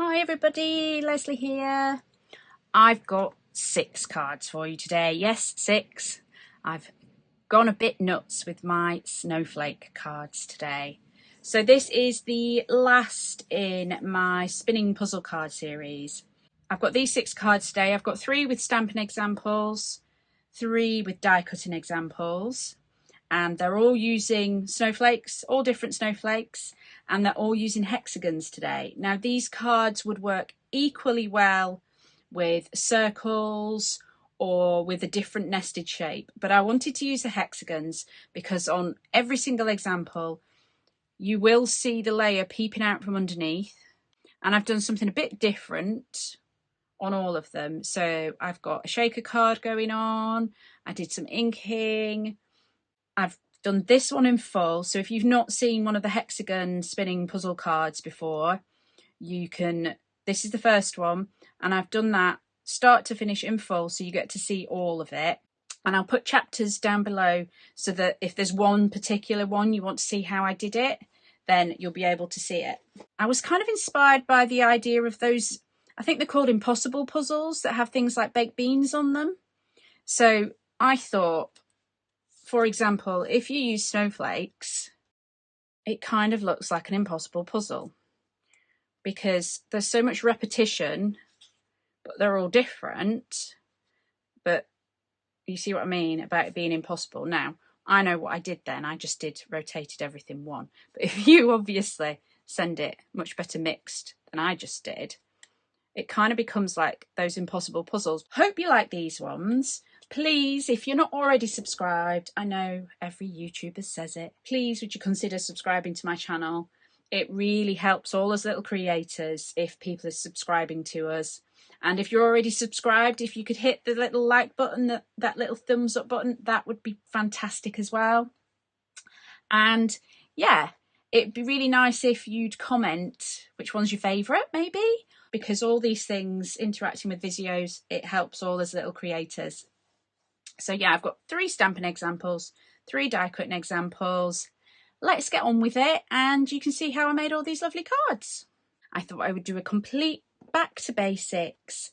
Hi everybody, Leslie here. I've got 6 cards for you today. Yes, 6. I've gone a bit nuts with my snowflake cards today. So this is the last in my spinning puzzle card series. I've got these 6 cards today. I've got 3 with stamping examples, 3 with die cutting examples, and they're all using snowflakes, all different snowflakes, and they're all using hexagons today. Now these cards would work equally well with circles or with a different nested shape, but I wanted to use the hexagons because on every single example you will see the layer peeping out from underneath, and I've done something a bit different on all of them. So I've got a shaker card going on, I did some inking, I've done this one in full. So if you've not seen one of the hexagon spinning puzzle cards before, you can, this is the first one, and I've done that start to finish in full, so you get to see all of it. And I'll put chapters down below so that if there's one particular one you want to see how I did it, then you'll be able to see it. I was kind of inspired by the idea of those, I think they're called impossible puzzles that have things like baked beans on them. So I thought, for example, if you use snowflakes, it kind of looks like an impossible puzzle because there's so much repetition, but they're all different. But you see what I mean about it being impossible. Now, I know what I did then. I just rotated everything one. But if you obviously send it much better mixed than I just did, it kind of becomes like those impossible puzzles. Hope you like these ones. Please, if you're not already subscribed, I know every YouTuber says it, please would you consider subscribing to my channel. It really helps all us little creators if people are subscribing to us. And if you're already subscribed, if you could hit the little like button, that little thumbs up button, that would be fantastic as well. And yeah, it'd be really nice if you'd comment which one's your favourite, maybe, because all these things, interacting with videos, it helps all us little creators. So yeah, I've got 3 stamping examples, 3 die cutting examples. Let's get on with it, and you can see how I made all these lovely cards. I thought I would do a complete back to basics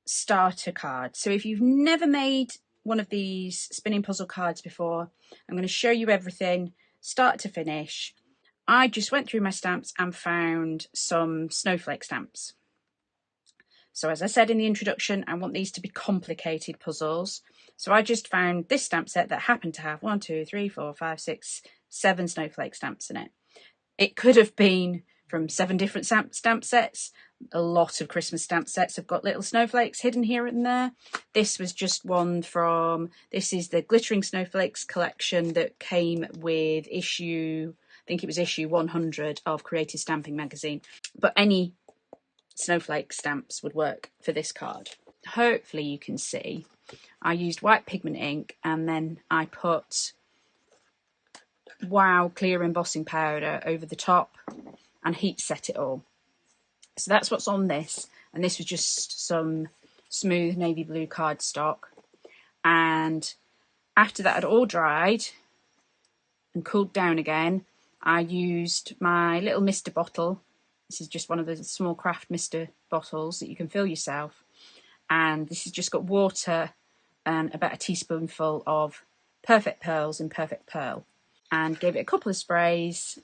starter card. So if you've never made one of these spinning puzzle cards before, I'm going to show you everything start to finish. I just went through my stamps and found some snowflake stamps. So as I said in the introduction, I want these to be complicated puzzles. So I just found this stamp set that happened to have 1, 2, 3, 4, 5, 6, 7 snowflake stamps in it. It could have been from 7 different stamp sets. A lot of Christmas stamp sets have got little snowflakes hidden here and there. This was just one from, this is the Glittering Snowflakes collection that came with issue, I think it was issue 100 of Creative Stamping magazine. But any snowflake stamps would work for this card. Hopefully you can see I used white pigment ink, and then I put Wow clear embossing powder over the top and heat set it all. So that's what's on this, and this was just some smooth navy blue cardstock. And after that had all dried and cooled down again, I used my little mister bottle. This is just one of the small craft mister bottles that you can fill yourself, and this has just got water and about a teaspoonful of Perfect Pearls in Perfect Pearl, and gave it a couple of sprays.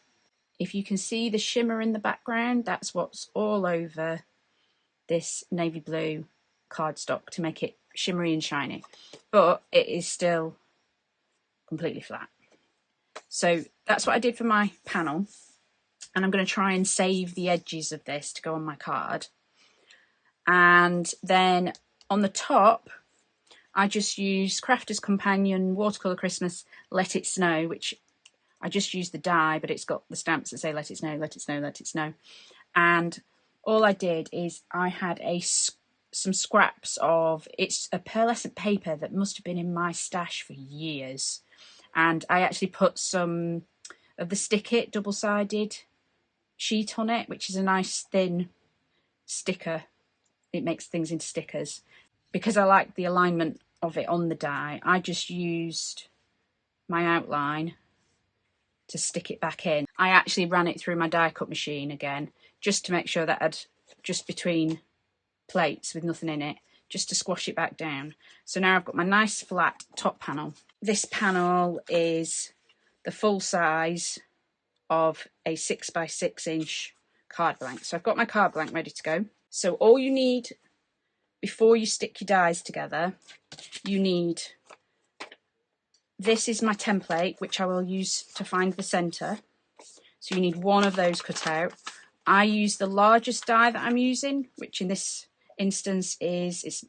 If you can see the shimmer in the background, that's what's all over this navy blue cardstock to make it shimmery and shiny, but it is still completely flat. So that's what I did for my panel, and I'm going to try and save the edges of this to go on my card. And then on the top, I just used Crafter's Companion Watercolour Christmas Let It Snow, which I just used the die, but it's got the stamps that say let it snow, let it snow, let it snow. And all I did is I had some scraps of, it's a pearlescent paper that must have been in my stash for years. And I actually put some of the Stick It double-sided sheet on it, which is a nice thin sticker. It makes things into stickers. Because I like the alignment of it on the die, I just used my outline to stick it back in. I actually ran it through my die cut machine again, just to make sure that I'd just between plates with nothing in it, just to squash it back down. So now I've got my nice flat top panel. This panel is the full size of a 6x6 inch card blank. So I've got my card blank ready to go. So all you need before you stick your dies together, you need, this is my template, which I will use to find the centre. So you need one of those cut out. I use the largest die that I'm using, which in this instance is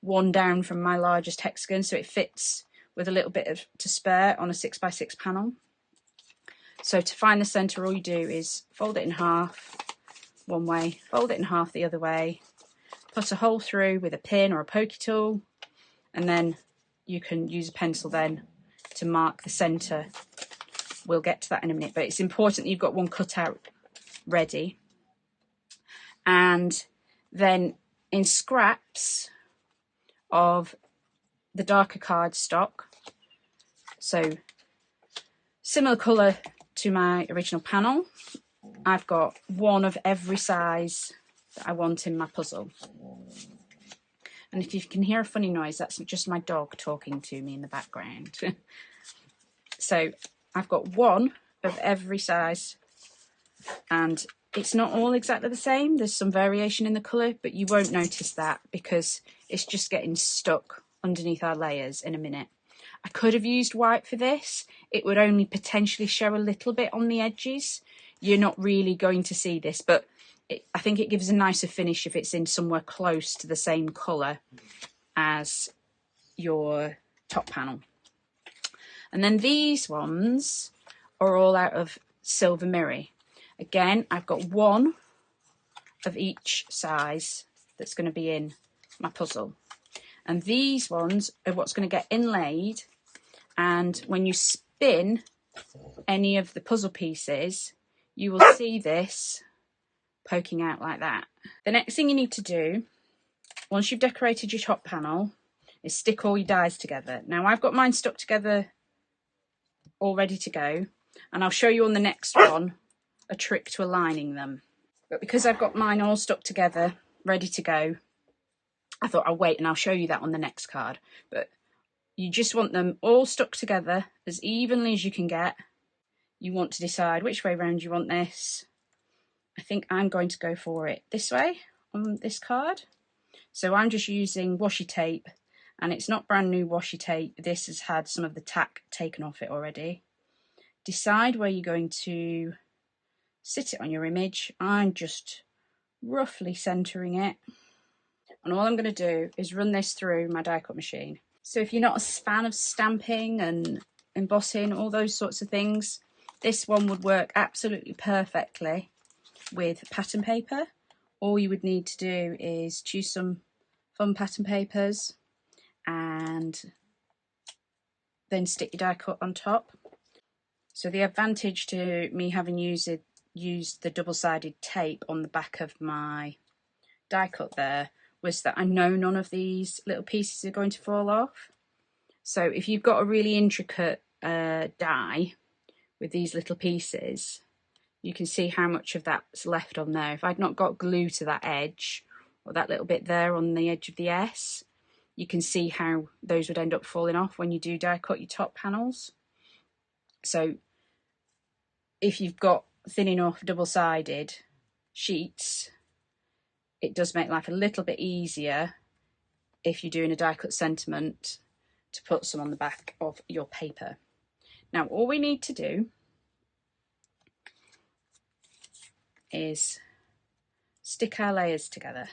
one down from my largest hexagon, so it fits with a little bit of to spare on a 6x6 panel. So to find the centre, all you do is fold it in half one way, fold it in half the other way, put a hole through with a pin or a pokey tool, and then you can use a pencil then to mark the centre. We'll get to that in a minute, but it's important that you've got one cut out ready. And then in scraps of the darker cardstock, so similar colour to my original panel, I've got one of every size that I want in my puzzle. And if you can hear a funny noise, that's just my dog talking to me in the background. So I've got one of every size, and it's not all exactly the same. There's some variation in the colour, but you won't notice that because it's just getting stuck underneath our layers in a minute. I could have used white for this. It would only potentially show a little bit on the edges. You're not really going to see this, but I think it gives a nicer finish if it's in somewhere close to the same colour as your top panel. And then these ones are all out of Silver Mirror. Again, I've got one of each size that's going to be in my puzzle. And these ones are what's going to get inlaid. And when you spin any of the puzzle pieces, you will see this poking out like that. The next thing you need to do, once you've decorated your top panel, is stick all your dies together. Now I've got mine stuck together all ready to go, and I'll show you on the next one a trick to aligning them. But because I've got mine all stuck together ready to go, I thought I'll wait and I'll show you that on the next card. But you just want them all stuck together as evenly as you can get. You want to decide which way round you want this. I think I'm going to go for it this way on this card. So I'm just using washi tape, and it's not brand new washi tape. This has had some of the tack taken off it already. Decide where you're going to sit it on your image. I'm just roughly centering it. And all I'm going to do is run this through my die cut machine. So if you're not a fan of stamping and embossing, all those sorts of things, this one would work absolutely perfectly with pattern paper. All you would need to do is choose some fun pattern papers and then stick your die cut on top. So the advantage to me having used the double-sided tape on the back of my die cut there was that I know none of these little pieces are going to fall off. So if you've got a really intricate die with these little pieces, you can see how much of that's left on there. If I'd not got glue to that edge, or that little bit there on the edge of the S, you can see how those would end up falling off when you do die cut your top panels. So if you've got thin enough double-sided sheets, it does make life a little bit easier if you're doing a die cut sentiment to put some on the back of your paper. Now all we need to do is stick our layers together.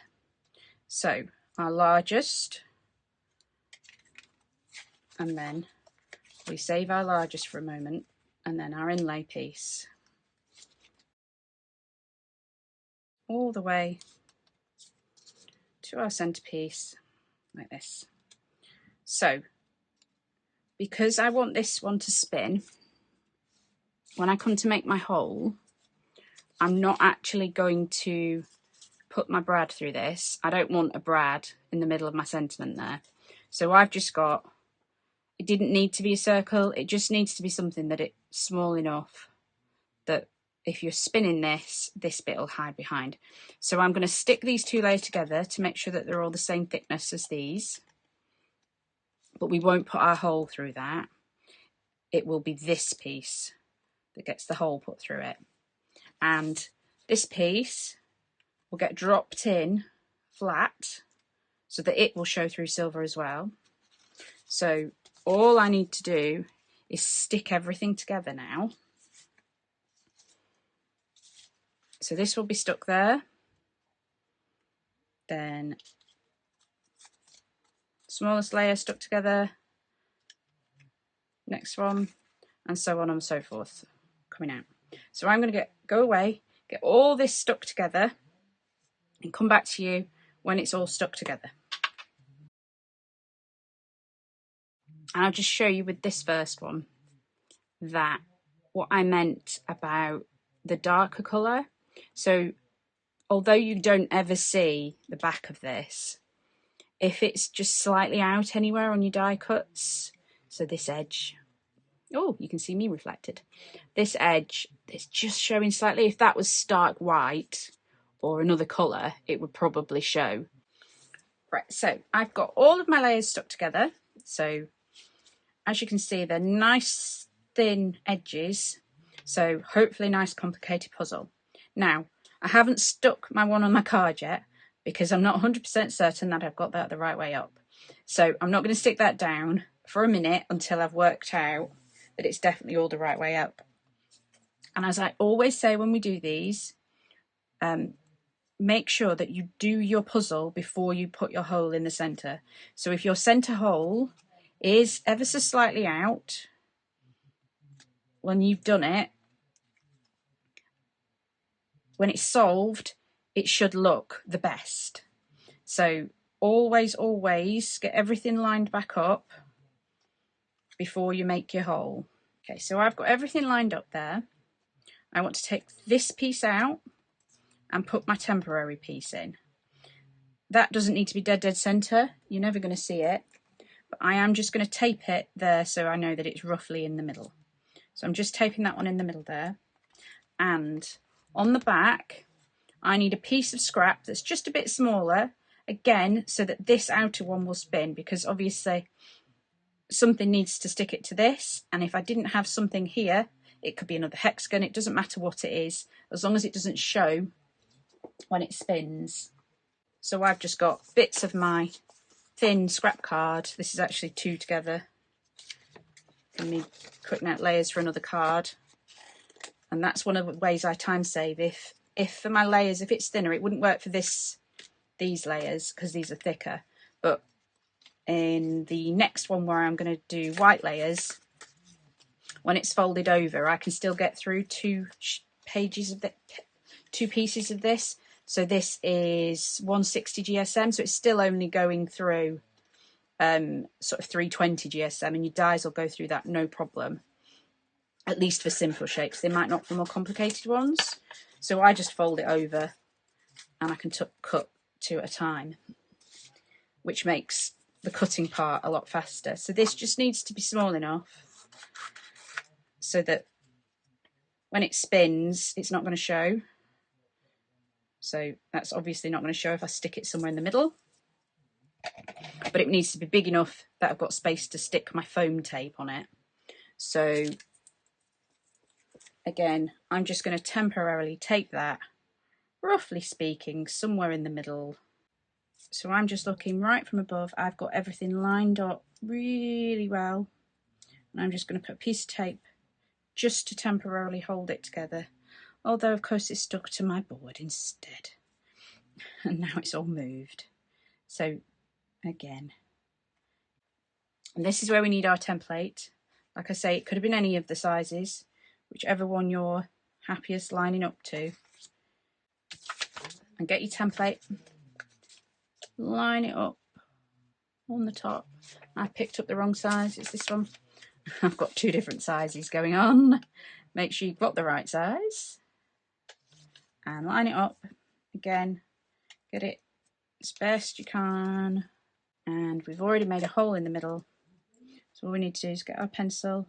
So our largest, and then we save our largest for a moment, and then our inlay piece all the way to our centerpiece like this. So because I want this one to spin, when I come to make my hole, I'm not actually going to put my brad through this. I don't want a brad in the middle of my sentiment there. So I've just got, it didn't need to be a circle, it just needs to be something that it's small enough that if you're spinning this, this bit will hide behind. So I'm going to stick these two layers together to make sure that they're all the same thickness as these. But we won't put our hole through that. It will be this piece that gets the hole put through it. And this piece will get dropped in flat so that it will show through silver as well. So all I need to do is stick everything together now. So this will be stuck there. Then smallest layer stuck together. Next one, and so on and so forth, coming out. So I'm going to go away, get all this stuck together, and come back to you when it's all stuck together. And I'll just show you with this first one that what I meant about the darker colour. So although you don't ever see the back of this, if it's just slightly out anywhere on your die cuts, so this edge, oh, you can see me reflected. This edge is just showing slightly. If that was stark white or another colour, it would probably show. Right, so I've got all of my layers stuck together. So as you can see, they're nice thin edges. So hopefully a nice complicated puzzle. Now, I haven't stuck my one on my card yet because I'm not 100% certain that I've got that the right way up. So I'm not going to stick that down for a minute until I've worked out that it's definitely all the right way up. And as I always say when we do these, make sure that you do your puzzle before you put your hole in the centre. So if your centre hole is ever so slightly out, when you've done it, when it's solved, it should look the best. So always get everything lined back up before you make your hole. Okay, so I've got everything lined up there. I want to take this piece out and put my temporary piece in. That doesn't need to be dead center. You're never going to see it. But I am just going to tape it there so I know that it's roughly in the middle. So I'm just taping that one in the middle there. And on the back, I need a piece of scrap that's just a bit smaller, again, so that this outer one will spin, because obviously something needs to stick it to this. And if I didn't have something here, it could be another hexagon. It doesn't matter what it is, as long as it doesn't show when it spins. So I've just got bits of my thin scrap card. This is actually two together. And me cutting out layers for another card. And that's one of the ways I time save. If for my layers, if it's thinner, it wouldn't work for these layers because these are thicker. But in the next one where I'm going to do white layers, when it's folded over, I can still get through two pieces of this. So this is 160 GSM, so it's still only going through sort of 320 GSM, and your dies will go through that no problem, at least for simple shapes. They might not for more complicated ones. So I just fold it over and I can cut two at a time, which makes the cutting part a lot faster. So this just needs to be small enough so that when it spins, it's not going to show. So that's obviously not going to show if I stick it somewhere in the middle. But it needs to be big enough that I've got space to stick my foam tape on it. So again, I'm just going to temporarily tape that, roughly speaking, somewhere in the middle. So I'm just looking right from above. I've got everything lined up really well. And I'm just going to put a piece of tape just to temporarily hold it together. Although, of course, it's stuck to my board instead. And now it's all moved. So, again. And this is where we need our template. Like I say, it could have been any of the sizes, whichever one you're happiest lining up to. And get your template. Line it up on the top. I picked up the wrong size. It's this one. I've got two different sizes going on. Make sure you've got the right size. And line it up again, get it as best you can. And we've already made a hole in the middle. So all we need to do is get our pencil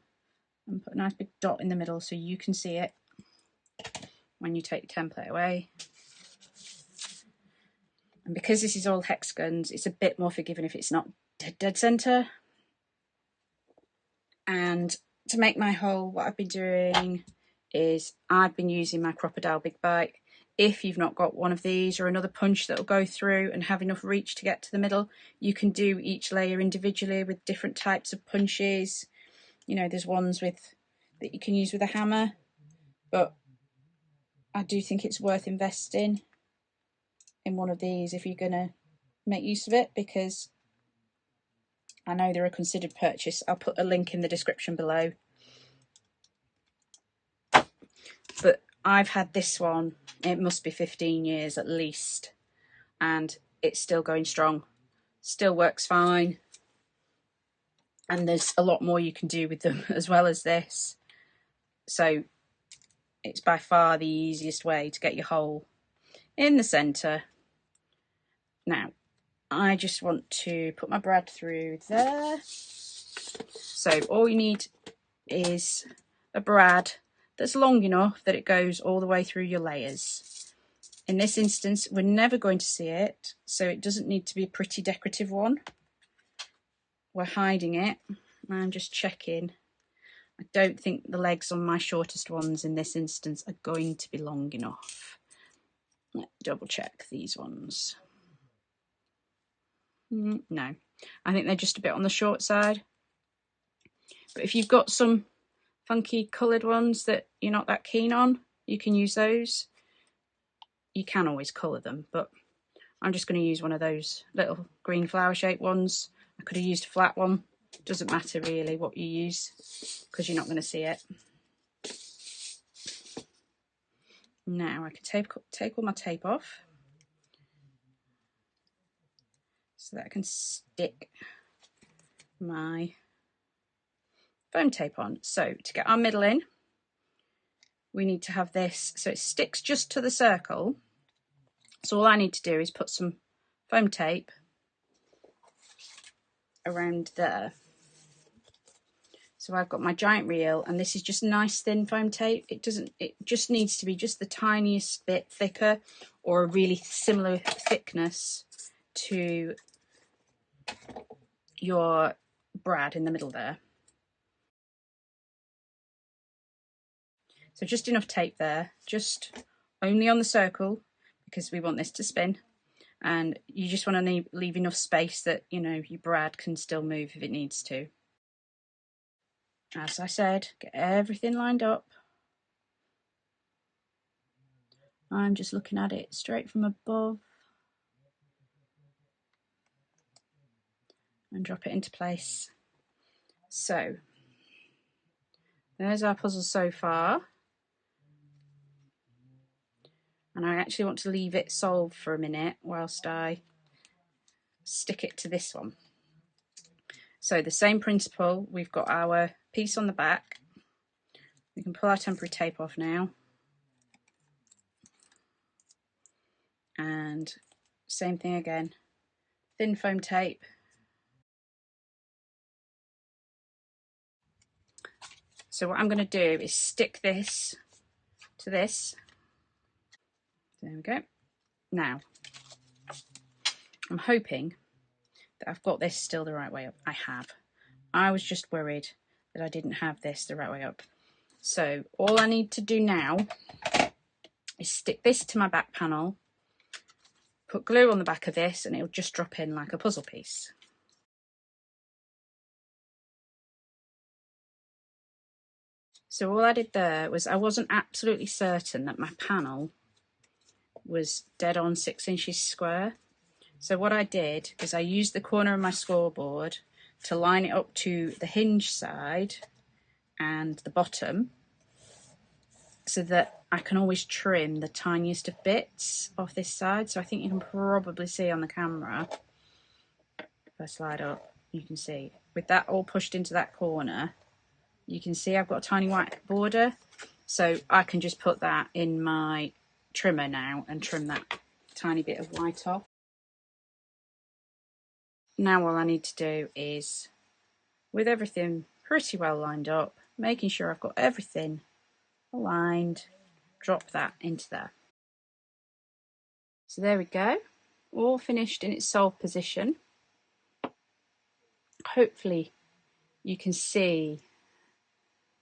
and put a nice big dot in the middle so you can see it. when you take your template away. And because this is all hexagons, it's a bit more forgiving if it's not dead center. And to make my hole, what I've been doing is I've been using my Crop-a-dile Big Bite. If you've not got one of these or another punch that will go through and have enough reach to get to the middle, you can do each layer individually with different types of punches. You know, there's ones with that you can use with a hammer, but I do think it's worth investing in one of these if you're going to make use of it, because I know they're a considered purchase. I'll put a link in the description below. But I've had this one, it must be 15 years at least, and it's still going strong, still works fine. And there's a lot more you can do with them as well as this. So it's by far the easiest way to get your hole in the centre. Now, I just want to put my brad through there. So all you need is a brad that's long enough that it goes all the way through your layers. In this instance, we're never going to see it, so it doesn't need to be a pretty decorative one. We're hiding it. I'm just checking. I don't think the legs on my shortest ones in this instance are going to be long enough. Let's double check these ones. No, I think they're just a bit on the short side. But if you've got some funky coloured ones that you're not that keen on, you can use those. You can always colour them, but I'm just going to use one of those little green flower shaped ones. I could have used a flat one. Doesn't matter really what you use, because you're not going to see it. Now I can take all my tape off so that I can stick my foam tape on. So to get our middle in, we need to have this so it sticks just to the circle. So all I need to do is put some foam tape around there. So I've got my giant reel, and this is just nice thin foam tape. It just needs to be just the tiniest bit thicker, or a really similar thickness to your brad in the middle there. So just enough tape there, just only on the circle, because we want this to spin. And you just want to leave enough space that, you know, your brad can still move if it needs to. As I said, get everything lined up. I'm just looking at it straight from above and drop it into place. So there's our puzzle so far. And I actually want to leave it solved for a minute whilst I stick it to this one. So the same principle, we've got our piece on the back. We can pull our temporary tape off now. And same thing again, thin foam tape. So what I'm going to do is stick this to this. There we go. Now, I'm hoping that I've got this still the right way up. I have. I was just worried that I didn't have this the right way up. So all I need to do now is stick this to my back panel, put glue on the back of this, and it'll just drop in like a puzzle piece. So all I did there was, I wasn't absolutely certain that my panel was dead on 6 inches square. So what I did is I used the corner of my scoreboard to line it up to the hinge side and the bottom, so that I can always trim the tiniest of bits off this side. So I think you can probably see on the camera, if I slide up, you can see with that all pushed into that corner, you can see I've got a tiny white border. So I can just put that in my trimmer now and trim that tiny bit of white off. Now all I need to do is, with everything pretty well lined up, making sure I've got everything aligned, drop that into there. So there we go, all finished in its solved position. Hopefully you can see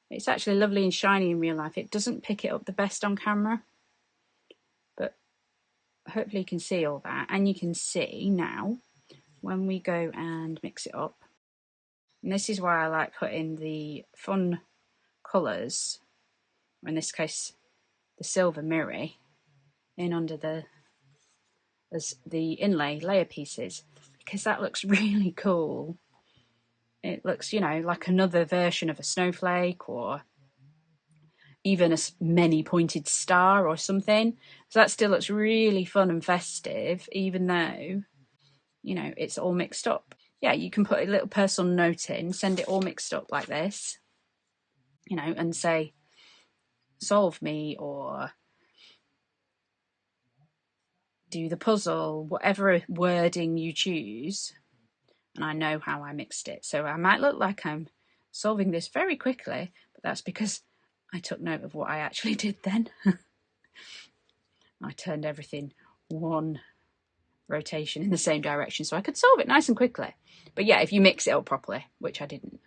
it's actually lovely and shiny in real life. It doesn't pick it up the best on camera, but hopefully you can see all that. And you can see now when we go and mix it up, and this is why I like putting the fun colours, or in this case the silver mirror, in under the inlay layer pieces, because that looks really cool. It looks, you know, like another version of a snowflake, or even a many pointed star or something. So that still looks really fun and festive, even though, you know, it's all mixed up. Yeah, you can put a little personal note in, send it all mixed up like this, you know, and say, solve me, or do the puzzle, whatever wording you choose. And I know how I mixed it. So I might look like I'm solving this very quickly, but that's because I took note of what I actually did then. I turned everything one rotation in the same direction so I could solve it nice and quickly. But yeah, if you mix it up properly, which I didn't.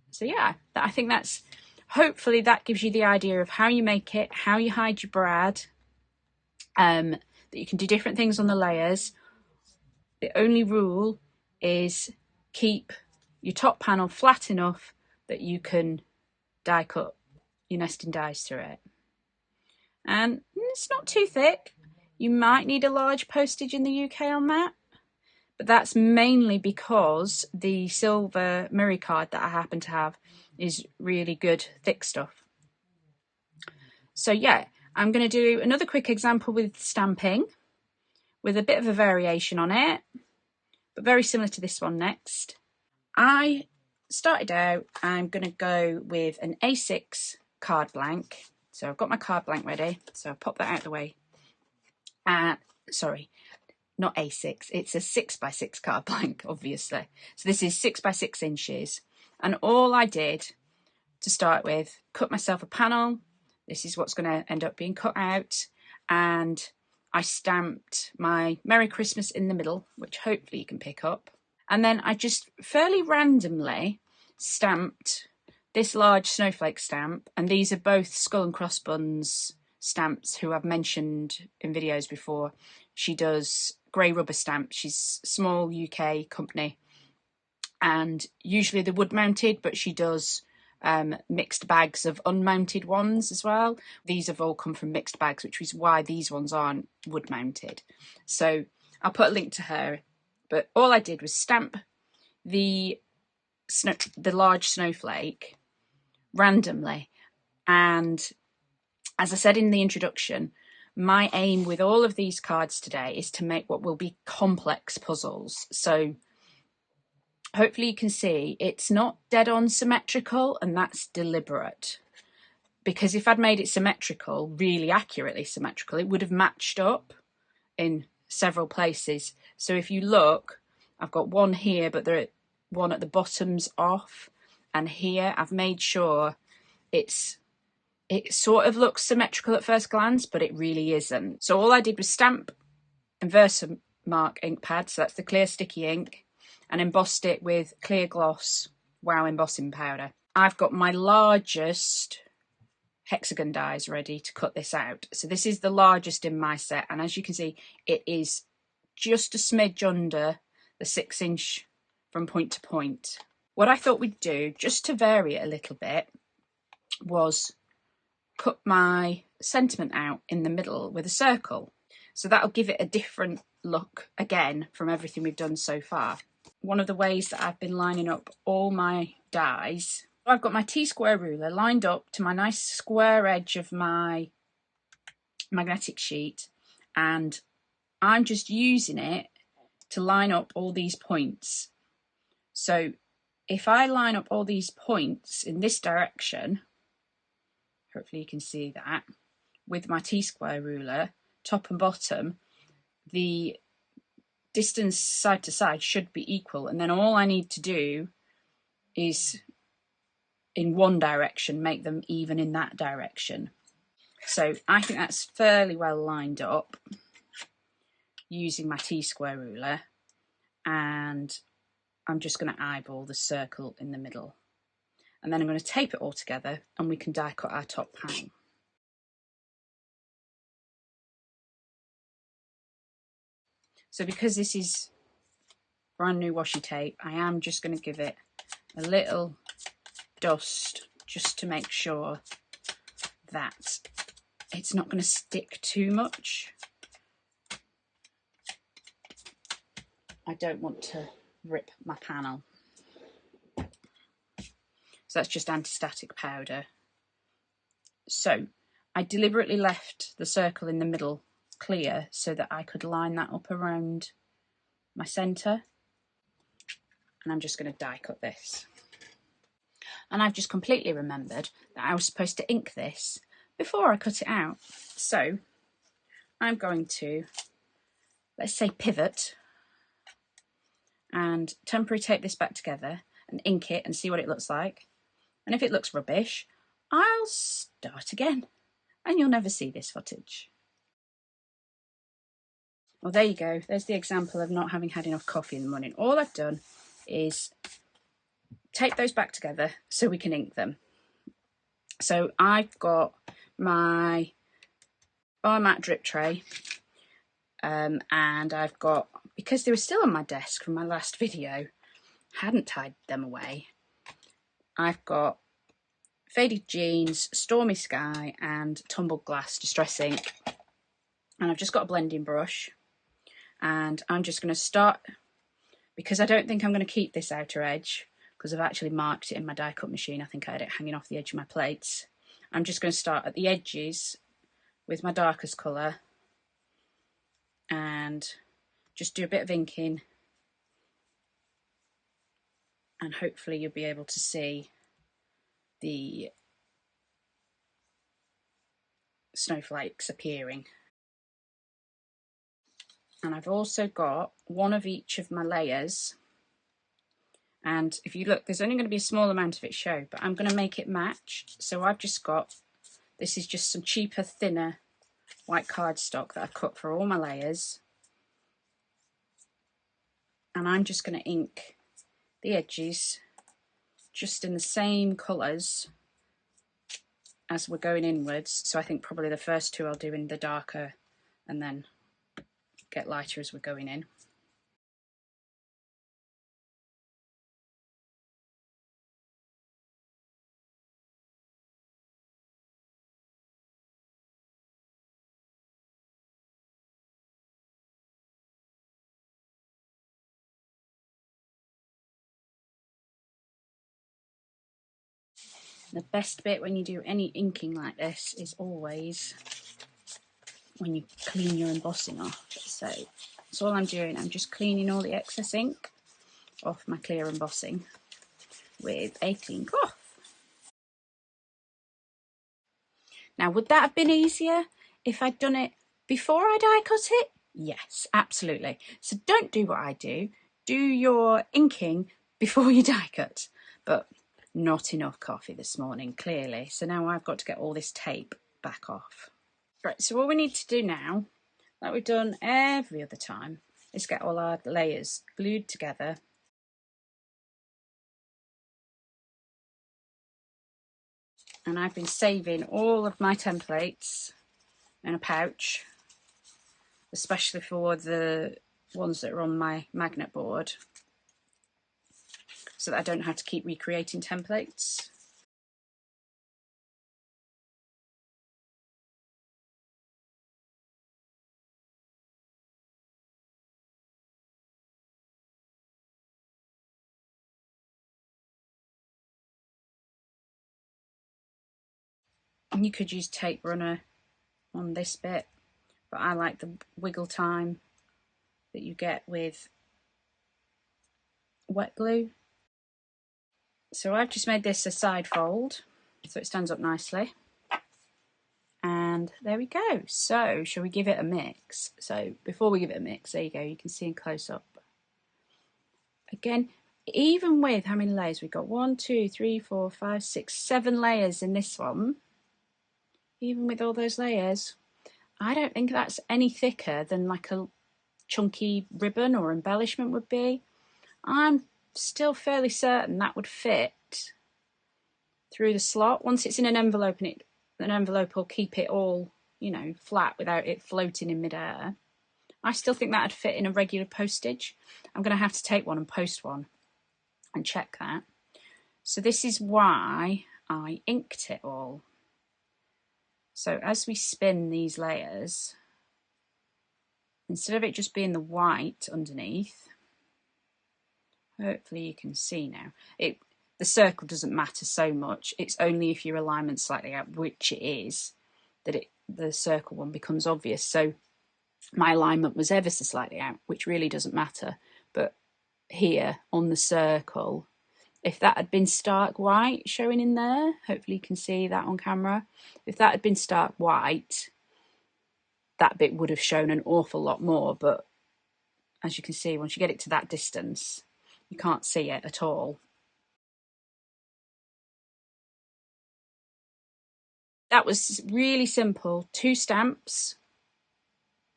So yeah, I think that's, hopefully that gives you the idea of how you make it, how you hide your brad, that you can do different things on the layers. The only rule is keep your top panel flat enough that you can die cut your nesting dies through it. And it's not too thick. You might need a large postage in the UK on that, but that's mainly because the silver mirror card that I happen to have is really good thick stuff. So yeah, I'm going to do another quick example with stamping with a bit of a variation on it, but very similar to this one next. I started out, I'm going to go with an A6 card blank. So I've got my card blank ready, so I'll pop that out of the way. Sorry, not A6, it's a 6x6 card blank, obviously. So this is 6x6 inches. And all I did to start with, cut myself a panel. This is what's going to end up being cut out. And I stamped my Merry Christmas in the middle, which hopefully you can pick up. And then I just fairly randomly stamped this large snowflake stamp. And these are both Skull and Crossbuns stamps, who I've mentioned in videos before. She does grey rubber stamps. She's a small UK company. And usually they're wood mounted, but she does mixed bags of unmounted ones as well. These have all come from mixed bags, which is why these ones aren't wood mounted. So I'll put a link to her. But all I did was stamp the large snowflake randomly. And as I said in the introduction, my aim with all of these cards today is to make what will be complex puzzles. So hopefully you can see it's not dead on symmetrical, and that's deliberate. Because if I'd made it symmetrical, really accurately symmetrical, it would have matched up in several places. So if you look, I've got one here, but there one at the bottom's off, and here I've made sure it sort of looks symmetrical at first glance, but it really isn't. So all I did was stamp and Versamark ink pad, so that's the clear sticky ink, and embossed it with Clear Gloss Wow embossing powder. I've got my largest hexagon dies ready to cut this out. So this is the largest in my set, and as you can see, it is just a smidge under the 6-inch from point to point. What I thought we'd do, just to vary it a little bit, was cut my sentiment out in the middle with a circle. So that'll give it a different look again from everything we've done so far. One of the ways that I've been lining up all my dies, I've got my T-square ruler lined up to my nice square edge of my magnetic sheet, and I'm just using it to line up all these points. So if I line up all these points in this direction, hopefully you can see that, with my T-square ruler, top and bottom, the distance side to side should be equal, and then all I need to do is in one direction make them even in that direction. So I think that's fairly well lined up using my T-square ruler, and I'm just going to eyeball the circle in the middle. And then I'm going to tape it all together and we can die cut our top panel. So because this is brand new washi tape, I am just going to give it a little dust just to make sure that it's not going to stick too much. I don't want to rip my panel. So that's just anti-static powder. So I deliberately left the circle in the middle clear so that I could line that up around my centre. And I'm just going to die cut this. And I've just completely remembered that I was supposed to ink this before I cut it out. So I'm going to, let's say, pivot and temporary tape this back together and ink it and see what it looks like. And if it looks rubbish, I'll start again and you'll never see this footage. Well, there you go. There's the example of not having had enough coffee in the morning. All I've done is tape those back together so we can ink them. So I've got my bar mat drip tray and I've got, because they were still on my desk from my last video, hadn't tied them away, I've got faded jeans, stormy sky and tumbled glass distress ink. And I've just got a blending brush and I'm just going to start, because I don't think I'm going to keep this outer edge because I've actually marked it in my die cut machine. I think I had it hanging off the edge of my plates. I'm just going to start at the edges with my darkest colour and just do a bit of inking, and hopefully you'll be able to see the snowflakes appearing. And I've also got one of each of my layers, and if you look, there's only going to be a small amount of it show, but I'm going to make it match. So I've just got, this is just some cheaper, thinner white cardstock that I've cut for all my layers, and I'm just going to ink the edges just in the same colours as we're going inwards. So I think probably the first two I'll do in the darker and then get lighter as we're going in. The best bit when you do any inking like this is always when you clean your embossing off. So that's all I'm doing. I'm just cleaning all the excess ink off my clear embossing with a clean cloth. Now, would that have been easier if I'd done it before I die cut it? Yes, absolutely. So don't do what I do. Do your inking before you die cut. But not enough coffee this morning, clearly. So now I've got to get all this tape back off. Right, so what we need to do now, like we've done every other time, is get all our layers glued together. And I've been saving all of my templates in a pouch, especially for the ones that are on my magnet board, so that I don't have to keep recreating templates. And you could use tape runner on this bit, but I like the wiggle time that you get with wet glue. So I've just made this a side fold so it stands up nicely. And there we go. So shall we give it a mix? So before we give it a mix, there you go, you can see in close up. Again, even with how many layers we've got, 1, 2, 3, 4, 5, 6, 7 layers in this one, even with all those layers. I don't think that's any thicker than like a chunky ribbon or embellishment would be. I'm still fairly certain that would fit through the slot. Once it's in an envelope, and an envelope will keep it all, you know, flat without it floating in midair. I still think that'd fit in a regular postage. I'm going to have to take one and post one and check that. So this is why I inked it all. So as we spin these layers, instead of it just being the white underneath, hopefully you can see now, the circle doesn't matter so much. It's only if your alignment's slightly out, which it is, that the circle one becomes obvious. So my alignment was ever so slightly out, which really doesn't matter. But here on the circle, if that had been stark white showing in there, hopefully you can see that on camera. If that had been stark white, that bit would have shown an awful lot more. But as you can see, once you get it to that distance, you can't see it at all. That was really simple. 2 stamps,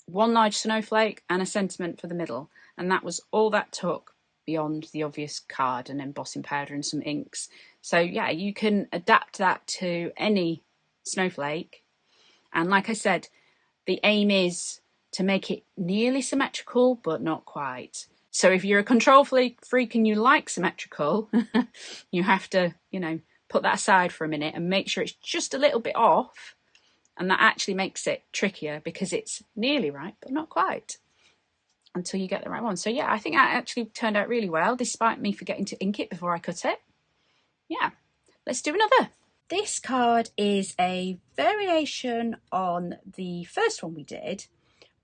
1 large snowflake and a sentiment for the middle. And that was all that took, beyond the obvious card and embossing powder and some inks. So yeah, you can adapt that to any snowflake. And like I said, the aim is to make it nearly symmetrical, but not quite. So if you're a control freak and you like symmetrical, you have to, you know, put that aside for a minute and make sure it's just a little bit off. And that actually makes it trickier because it's nearly right, but not quite, until you get the right one. So yeah, I think that actually turned out really well, despite me forgetting to ink it before I cut it. Yeah, let's do another. This card is a variation on the first one we did,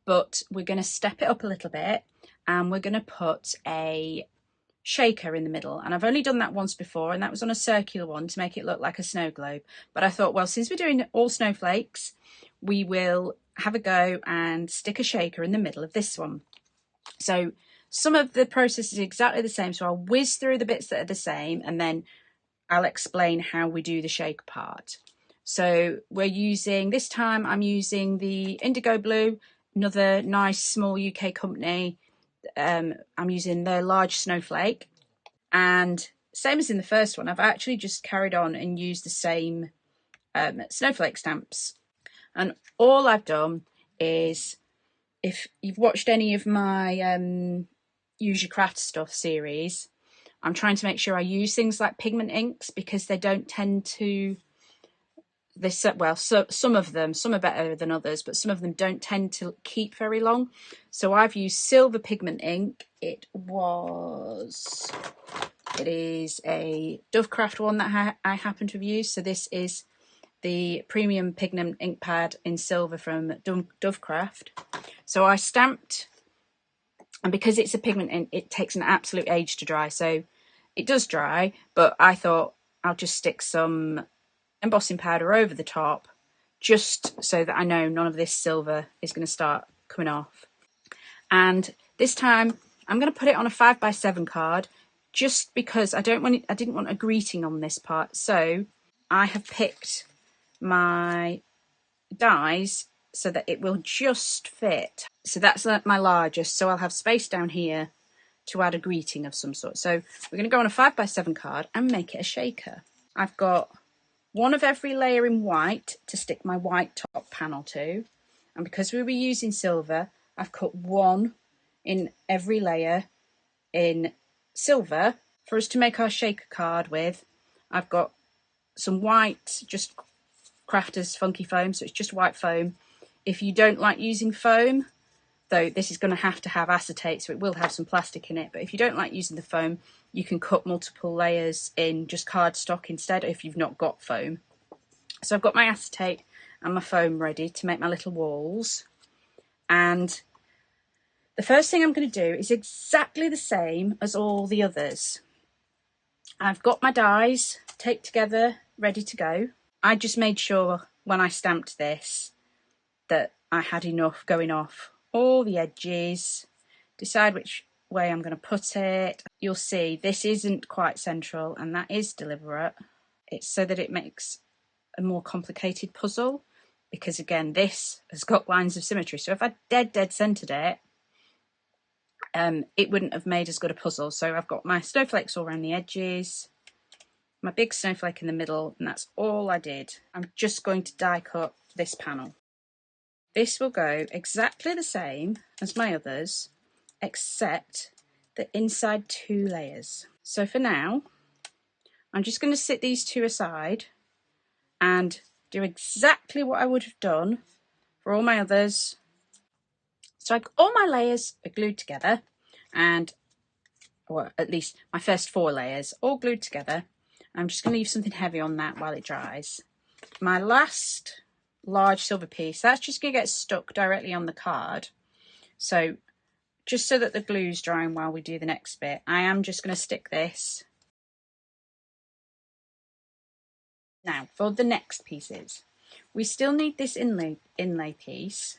but we're going to step it up a little bit and we're going to put a shaker in the middle. And I've only done that once before, and that was on a circular one to make it look like a snow globe. But I thought, well, since we're doing all snowflakes, we will have a go and stick a shaker in the middle of this one. So some of the process is exactly the same, so I'll whiz through the bits that are the same and then I'll explain how we do the shaker part. So we're using, this time I'm using the Indigo Blue, another nice small UK company. I'm using their large snowflake, and same as in the first one, I've actually just carried on and used the same snowflake stamps. And all I've done is, if you've watched any of my Use Your Craft Stuff series, I'm trying to make sure I use things like pigment inks because they don't tend to, some of them, some are better than others, but some of them don't tend to keep very long. So I've used silver pigment ink. It is a Dovecraft one that I happen to have used. So this is the premium pigment ink pad in silver from Dovecraft. So I stamped, and because it's a pigment ink, it takes an absolute age to dry. So it does dry, but I thought I'll just stick some embossing powder over the top, just so that I know none of this silver is going to start coming off. And this time I'm going to put it on a 5x7 card, just because I didn't want a greeting on this part. So I have picked my dies so that it will just fit. So that's my largest, so I'll have space down here to add a greeting of some sort. So we're going to go on a 5x7 card and make it a shaker. I've got one of every layer in white to stick my white top panel to, and because we were using silver, I've cut one in every layer in silver for us to make our shaker card with. I've got some white, just Crafters Funky Foam, so it's just white foam. If you don't like using foam, though this is going to have acetate, so it will have some plastic in it, but if you don't like using the foam, you can cut multiple layers in just cardstock instead if you've not got foam. So I've got my acetate and my foam ready to make my little walls. And the first thing I'm going to do is exactly the same as all the others. I've got my dies taped together, ready to go. I just made sure when I stamped this that I had enough going off all the edges, decide which way I'm going to put it. You'll see this isn't quite central, and that is deliberate. It's so that it makes a more complicated puzzle. because again, this has got lines of symmetry. So if I dead centered it, it wouldn't have made as good a puzzle. So I've got my snowflakes all around the edges, my big snowflake in the middle, and that's all I did. I'm just going to die cut this panel. This will go exactly the same as my others, except the inside 2 layers. So for now, I'm just going to sit these 2 aside and do exactly what I would have done for all my others. So all my layers are glued together, and or at least my first 4 layers all glued together. I'm just going to leave something heavy on that while it dries. My last large silver piece, that's just going to get stuck directly on the card. So just so that the glue's drying while we do the next bit, I am just going to stick this. Now for the next pieces, we still need this inlay piece,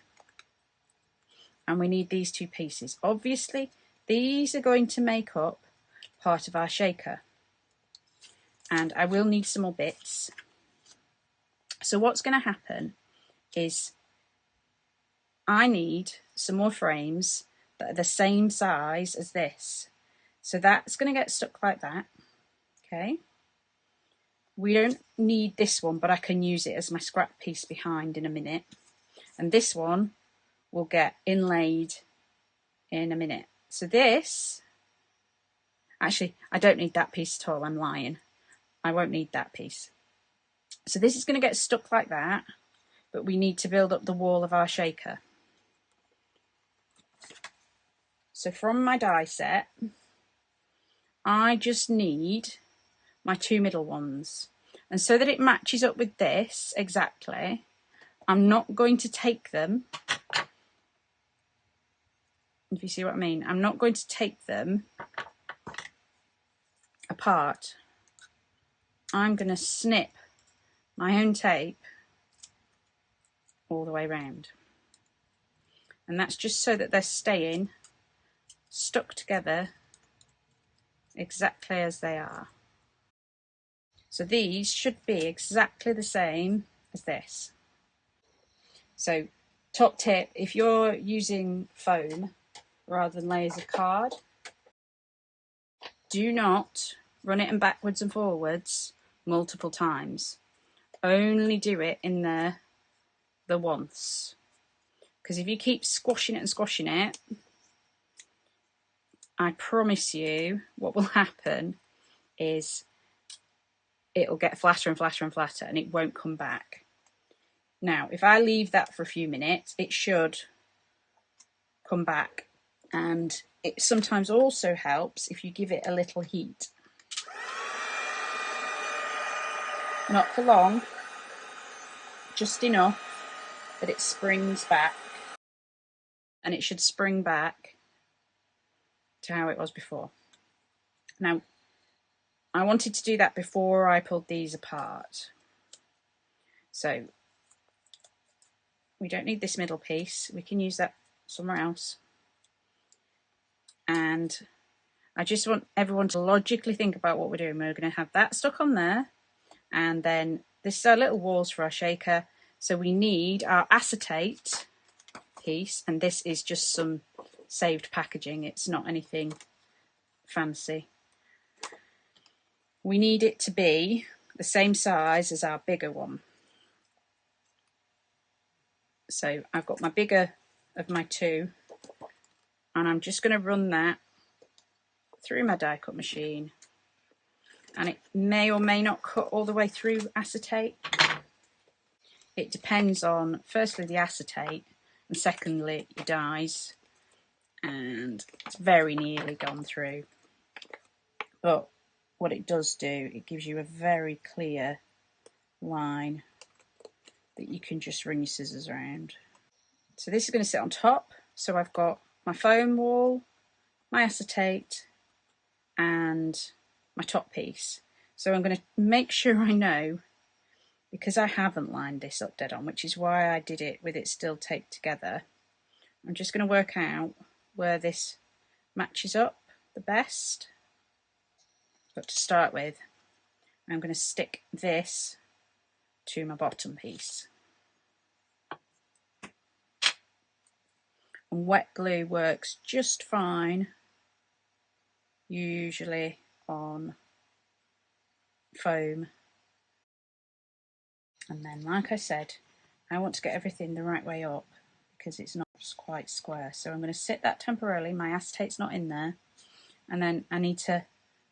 and we need these 2 pieces. Obviously these are going to make up part of our shaker, and I will need some more bits. So what's going to happen is I need some more frames that are the same size as this. So that's going to get stuck like that. Okay. We don't need this one, but I can use it as my scrap piece behind in a minute. And this one will get inlaid in a minute. So this, actually, I don't need that piece at all. I'm lying. I won't need that piece. So this is going to get stuck like that, but we need to build up the wall of our shaker. So from my die set, I just need my 2 middle ones. And so that it matches up with this exactly, I'm not going to take them, if you see what I mean, I'm not going to take them apart. I'm going to snip my own tape all the way around. And that's just so that they're staying stuck together exactly as they are. So these should be exactly the same as this. So top tip, if you're using foam rather than layers of card, do not run it in backwards and forwards multiple times. Only do it in the once. Because if you keep squashing it and squashing it, I promise you what will happen is it'll get flatter and flatter and flatter, and it won't come back. Now, if I leave that for a few minutes, it should come back. And it sometimes also helps if you give it a little heat. Not for long, just enough that it springs back. And it should spring back to how it was before. Now, I wanted to do that before I pulled these apart. So we don't need this middle piece. We can use that somewhere else. And I just want everyone to logically think about what we're doing. We're going to have that stuck on there. And then this is our little walls for our shaker. So we need our acetate piece. And this is just some saved packaging. It's not anything fancy. We need it to be the same size as our bigger one. So I've got my bigger of my 2, and I'm just going to run that through my die cut machine, and it may or may not cut all the way through acetate. It depends on firstly the acetate and secondly your dies, and it's very nearly gone through, but what it does do, it gives you a very clear line that you can just run your scissors around. So this is going to sit on top. So I've got my foam wall, my acetate, and my top piece. So I'm going to make sure I know, because I haven't lined this up dead on, which is why I did it with it still taped together. I'm just going to work out where this matches up the best. But to start with, I'm going to stick this to my bottom piece. and wet glue works just fine, usually on foam. And then, like I said, I want to get everything the right way up because it's not quite square. So I'm going to sit that temporarily. My acetate's not in there. And then I need to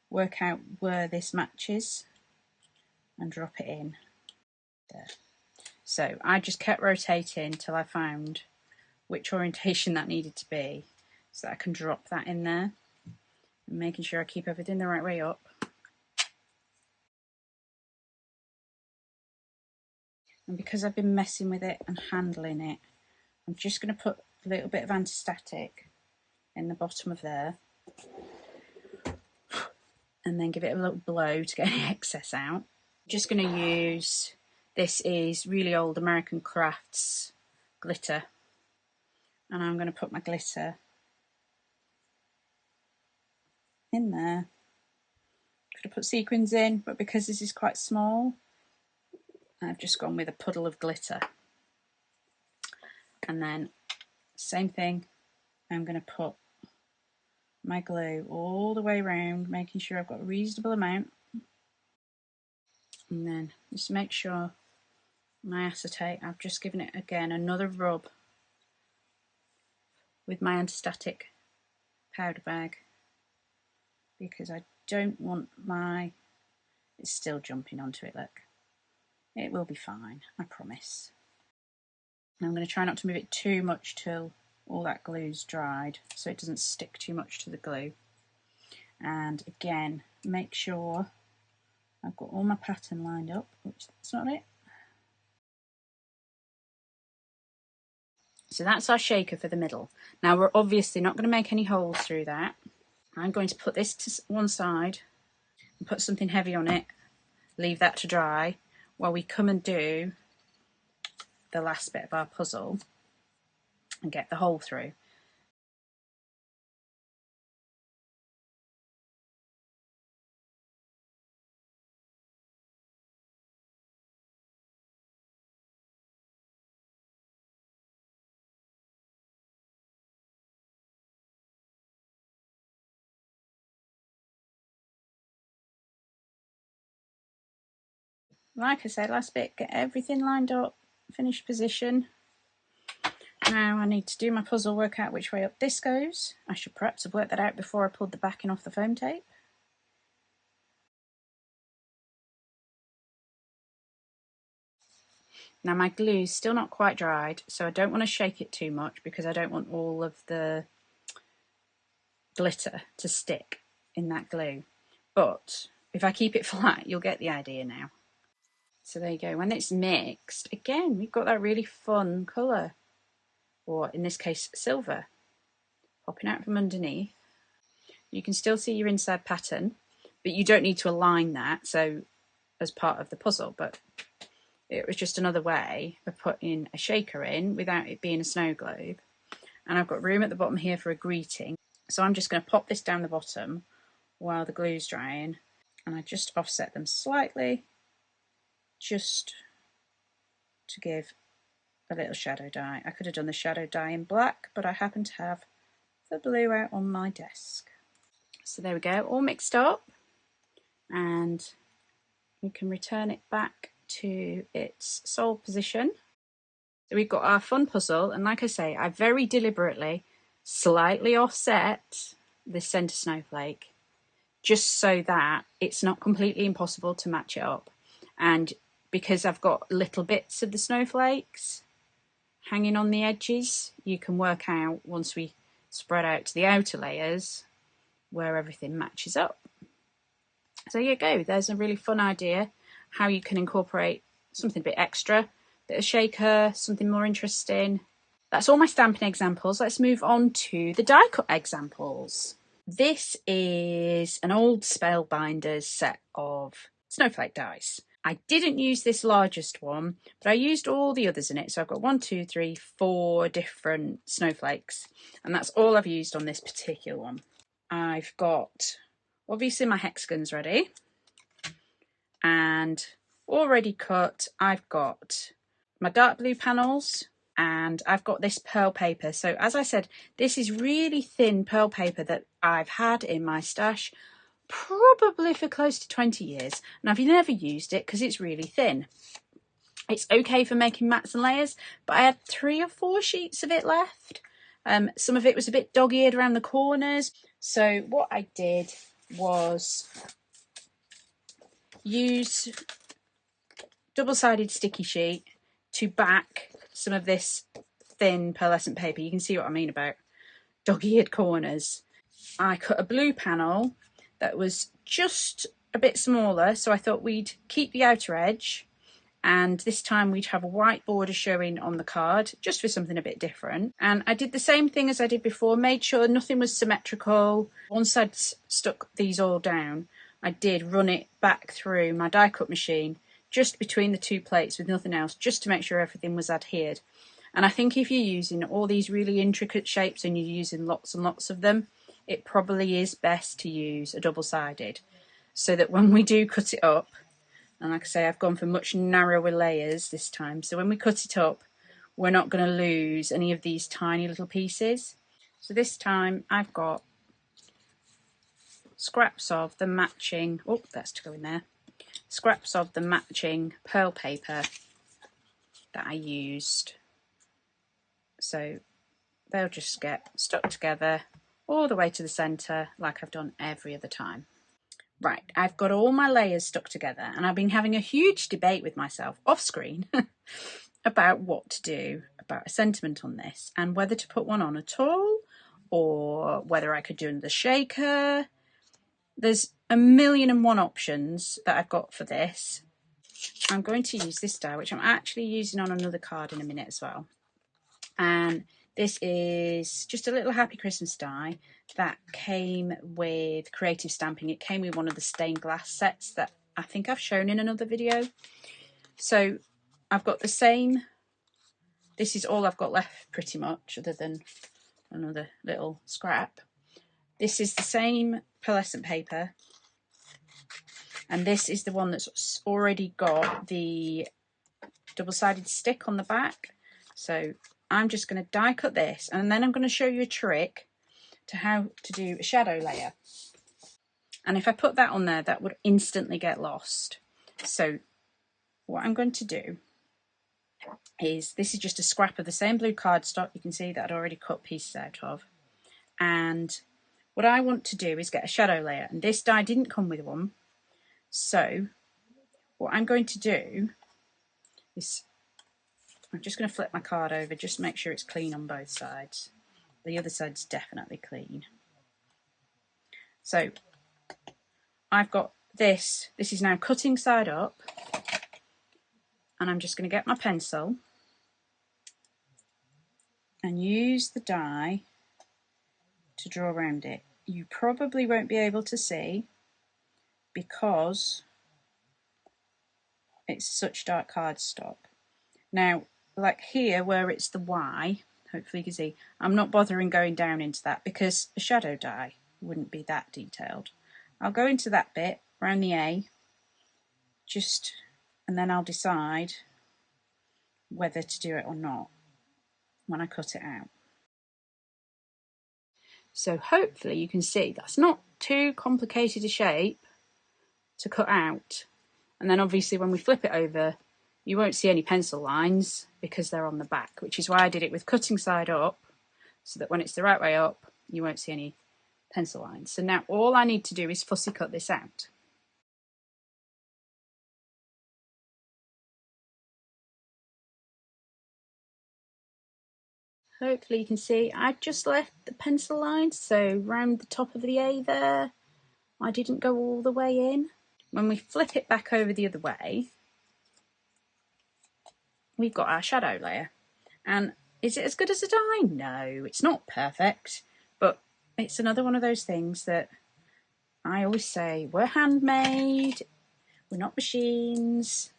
work out where this matches and drop it in. There. So I just kept rotating till I found which orientation that needed to be so that I can drop that in there. And making sure I keep everything the right way up. And because I've been messing with it and handling it, I'm just going to put a little bit of anti-static in the bottom of there. And then give it a little blow to get any excess out. I'm just going to use, this is really old American Crafts glitter. And I'm going to put my glitter in there. Could have put sequins in, but because this is quite small, I've just gone with a puddle of glitter. And then, same thing, I'm going to put my glue all the way around, making sure I've got a reasonable amount. And then just make sure my acetate, I've just given it again another rub with my anti-static powder bag because I don't want my, it's still jumping onto it, look. It will be fine, I promise. And I'm going to try not to move it too much till all that glue's dried so it doesn't stick too much to the glue. And again, make sure I've got all my pattern lined up, which that's not it. So that's our shaker for the middle. Now we're obviously not going to make any holes through that. I'm going to put this to one side and put something heavy on it, leave that to dry while we come and do the last bit of our puzzle and get the hole through. Like I said, last bit, get everything lined up, finished position. Now I need to do my puzzle, work out which way up this goes. I should perhaps have worked that out before I pulled the backing off the foam tape. Now my glue's still not quite dried, so I don't want to shake it too much because I don't want all of the glitter to stick in that glue. But if I keep it flat, you'll get the idea now. So there you go. When it's mixed, again, we've got that really fun colour, or in this case, silver, popping out from underneath. You can still see your inside pattern, but you don't need to align that so as part of the puzzle, but it was just another way of putting a shaker in without it being a snow globe. And I've got room at the bottom here for a greeting, so I'm just going to pop this down the bottom while the glue's drying, and I just offset them slightly just to give a little shadow dye. I could have done the shadow dye in black, but I happen to have the blue out on my desk. So there we go, all mixed up, and we can return it back to its sole position. So we've got our fun puzzle, and like I say, I very deliberately slightly offset the centre snowflake just so that it's not completely impossible to match it up. And because I've got little bits of the snowflakes hanging on the edges, you can work out once we spread out to the outer layers where everything matches up. So here you go, there's a really fun idea how you can incorporate something a bit extra, bit of shaker, something more interesting. That's all my stamping examples. Let's move on to the die cut examples. This is an old Spellbinders set of snowflake dies. I didn't use this largest one, but I used all the others in it. So I've got 1, 2, 3, 4 different snowflakes, and that's all I've used on this particular one. I've got obviously my hexagons ready, and already cut. I've got my dark blue panels and I've got this pearl paper. So as I said, this is really thin pearl paper that I've had in my stash probably for close to 20 years, and I've never used it because it's really thin. It's okay for making mats and layers, but I had 3 or 4 sheets of it left. Some of it was a bit dog-eared around the corners, so what I did was use double-sided sticky sheet to back some of this thin pearlescent paper. You can see what I mean about dog-eared corners. I cut a blue panel that was just a bit smaller, so I thought we'd keep the outer edge, and this time we'd have a white border showing on the card, just for something a bit different. And I did the same thing as I did before, made sure nothing was symmetrical. Once I'd stuck these all down, I did run it back through my die cut machine, just between the 2 plates with nothing else, just to make sure everything was adhered. And I think if you're using all these really intricate shapes and you're using lots and lots of them, it probably is best to use a double-sided, so that when we do cut it up, and like I say, I've gone for much narrower layers this time, so when we cut it up, we're not going to lose any of these tiny little pieces. So this time I've got scraps of the matching, oh, that's to go in there, scraps of the matching pearl paper that I used. So they'll just get stuck together all the way to the centre, like I've done every other time. Right, I've got all my layers stuck together, and I've been having a huge debate with myself off screen about what to do about a sentiment on this, and whether to put one on at all, or whether I could do another shaker. There's a million and one options that I've got for this. I'm going to use this die, which I'm actually using on another card in a minute as well. And this is just a little Happy Christmas die that came with creative stamping. It came with one of the stained glass sets that I think I've shown in another video. So I've got the same, this is all I've got left pretty much, other than another little scrap. This is the same pearlescent paper, and this is the one that's already got the double-sided stick on the back. So I'm just going to die cut this, and then I'm going to show you a trick to how to do a shadow layer. And if I put that on there, that would instantly get lost. So what I'm going to do is, this is just a scrap of the same blue cardstock you can see that I'd already cut pieces out of. And what I want to do is get a shadow layer, and this die didn't come with one. So what I'm going to do is, I'm just going to flip my card over, just to make sure it's clean on both sides. The other side's definitely clean. So I've got this is now cutting side up, and I'm just going to get my pencil and use the die to draw around it. You probably won't be able to see because it's such dark cardstock. Now, like here where it's the Y, hopefully you can see, I'm not bothering going down into that because a shadow die wouldn't be that detailed. I'll go into that bit around the A, and then I'll decide whether to do it or not when I cut it out. So hopefully you can see that's not too complicated a shape to cut out. And then obviously when we flip it over, you won't see any pencil lines because they're on the back, which is why I did it with cutting side up, so that when it's the right way up, you won't see any pencil lines. So now all I need to do is fussy cut this out. Hopefully you can see I just left the pencil lines, so round the top of the A there, I didn't go all the way in. When we flip it back over the other way, we've got our shadow layer. And is it as good as a die? No, it's not perfect, but it's another one of those things that I always say, we're handmade, we're not machines.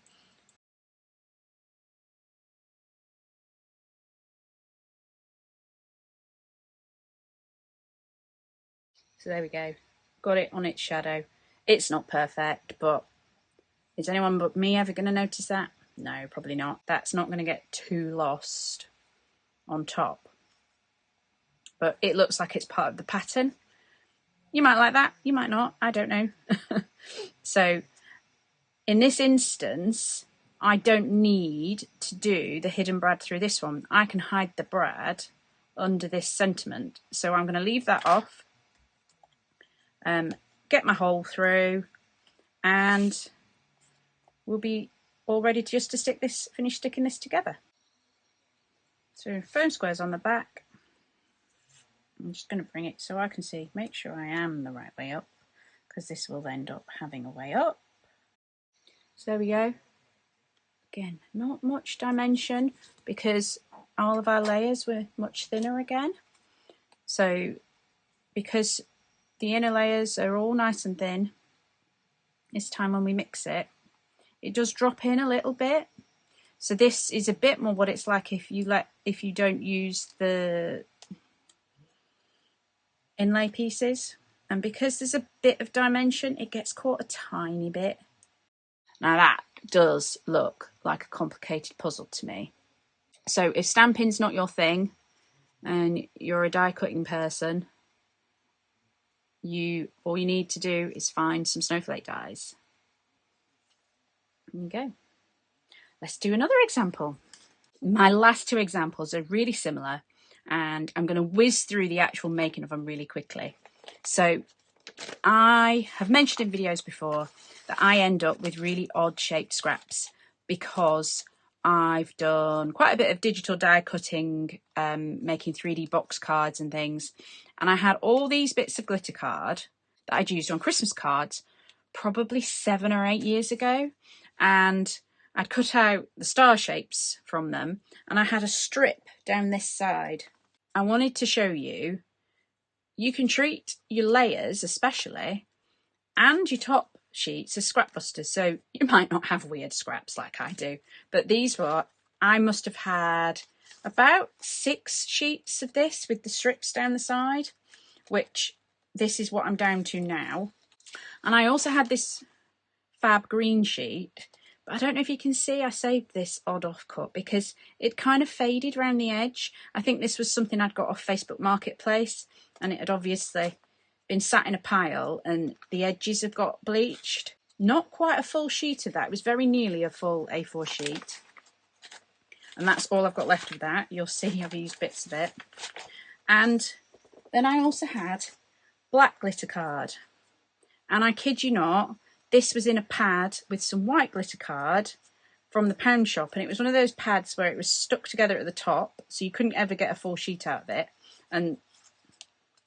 So there we go, got it on its shadow. It's not perfect, but is anyone but me ever going to notice that? No, probably not. That's not going to get too lost. on top. But it looks like it's part of the pattern. You might like that, you might not, I don't know. So in this instance, I don't need to do the hidden brad through this one. I can hide the brad under this sentiment. So I'm going to leave that off, get my hole through, and we'll be all ready just to finish sticking this together. So foam squares on the back. I'm just going to bring it so I can see, make sure I am the right way up, because this will end up having a way up. So there we go. Again, not much dimension because all of our layers were much thinner again. So because the inner layers are all nice and thin, this time when we mix it, it does drop in a little bit. So this is a bit more what it's like if you don't use the inlay pieces. And because there's a bit of dimension, it gets caught a tiny bit. Now that does look like a complicated puzzle to me. So if stamping's not your thing and you're a die cutting person, all you need to do is find some snowflake dies. There you go. Let's do another example. My last two examples are really similar, and I'm going to whiz through the actual making of them really quickly. So I have mentioned in videos before that I end up with really odd shaped scraps because I've done quite a bit of digital die cutting, making 3D box cards and things. And I had all these bits of glitter card that I'd used on Christmas cards probably 7 or 8 years ago. And I'd cut out the star shapes from them, and I had a strip down this side. I wanted to show you, you can treat your layers especially and your top sheets as scrap busters. So you might not have weird scraps like I do, but these were, I must have had about 6 sheets of this with the strips down the side, which this is what I'm down to now. And I also had this fab green sheet, but I don't know if you can see, I saved this odd offcut because it kind of faded around the edge. I think this was something I'd got off Facebook Marketplace, and it had obviously been sat in a pile and the edges have got bleached. Not quite a full sheet of that. It was very nearly a full A4 sheet. And that's all I've got left of that. You'll see I've used bits of it. And then I also had black glitter card. And I kid you not, this was in a pad with some white glitter card from the pound shop. And it was one of those pads where it was stuck together at the top, so you couldn't ever get a full sheet out of it. And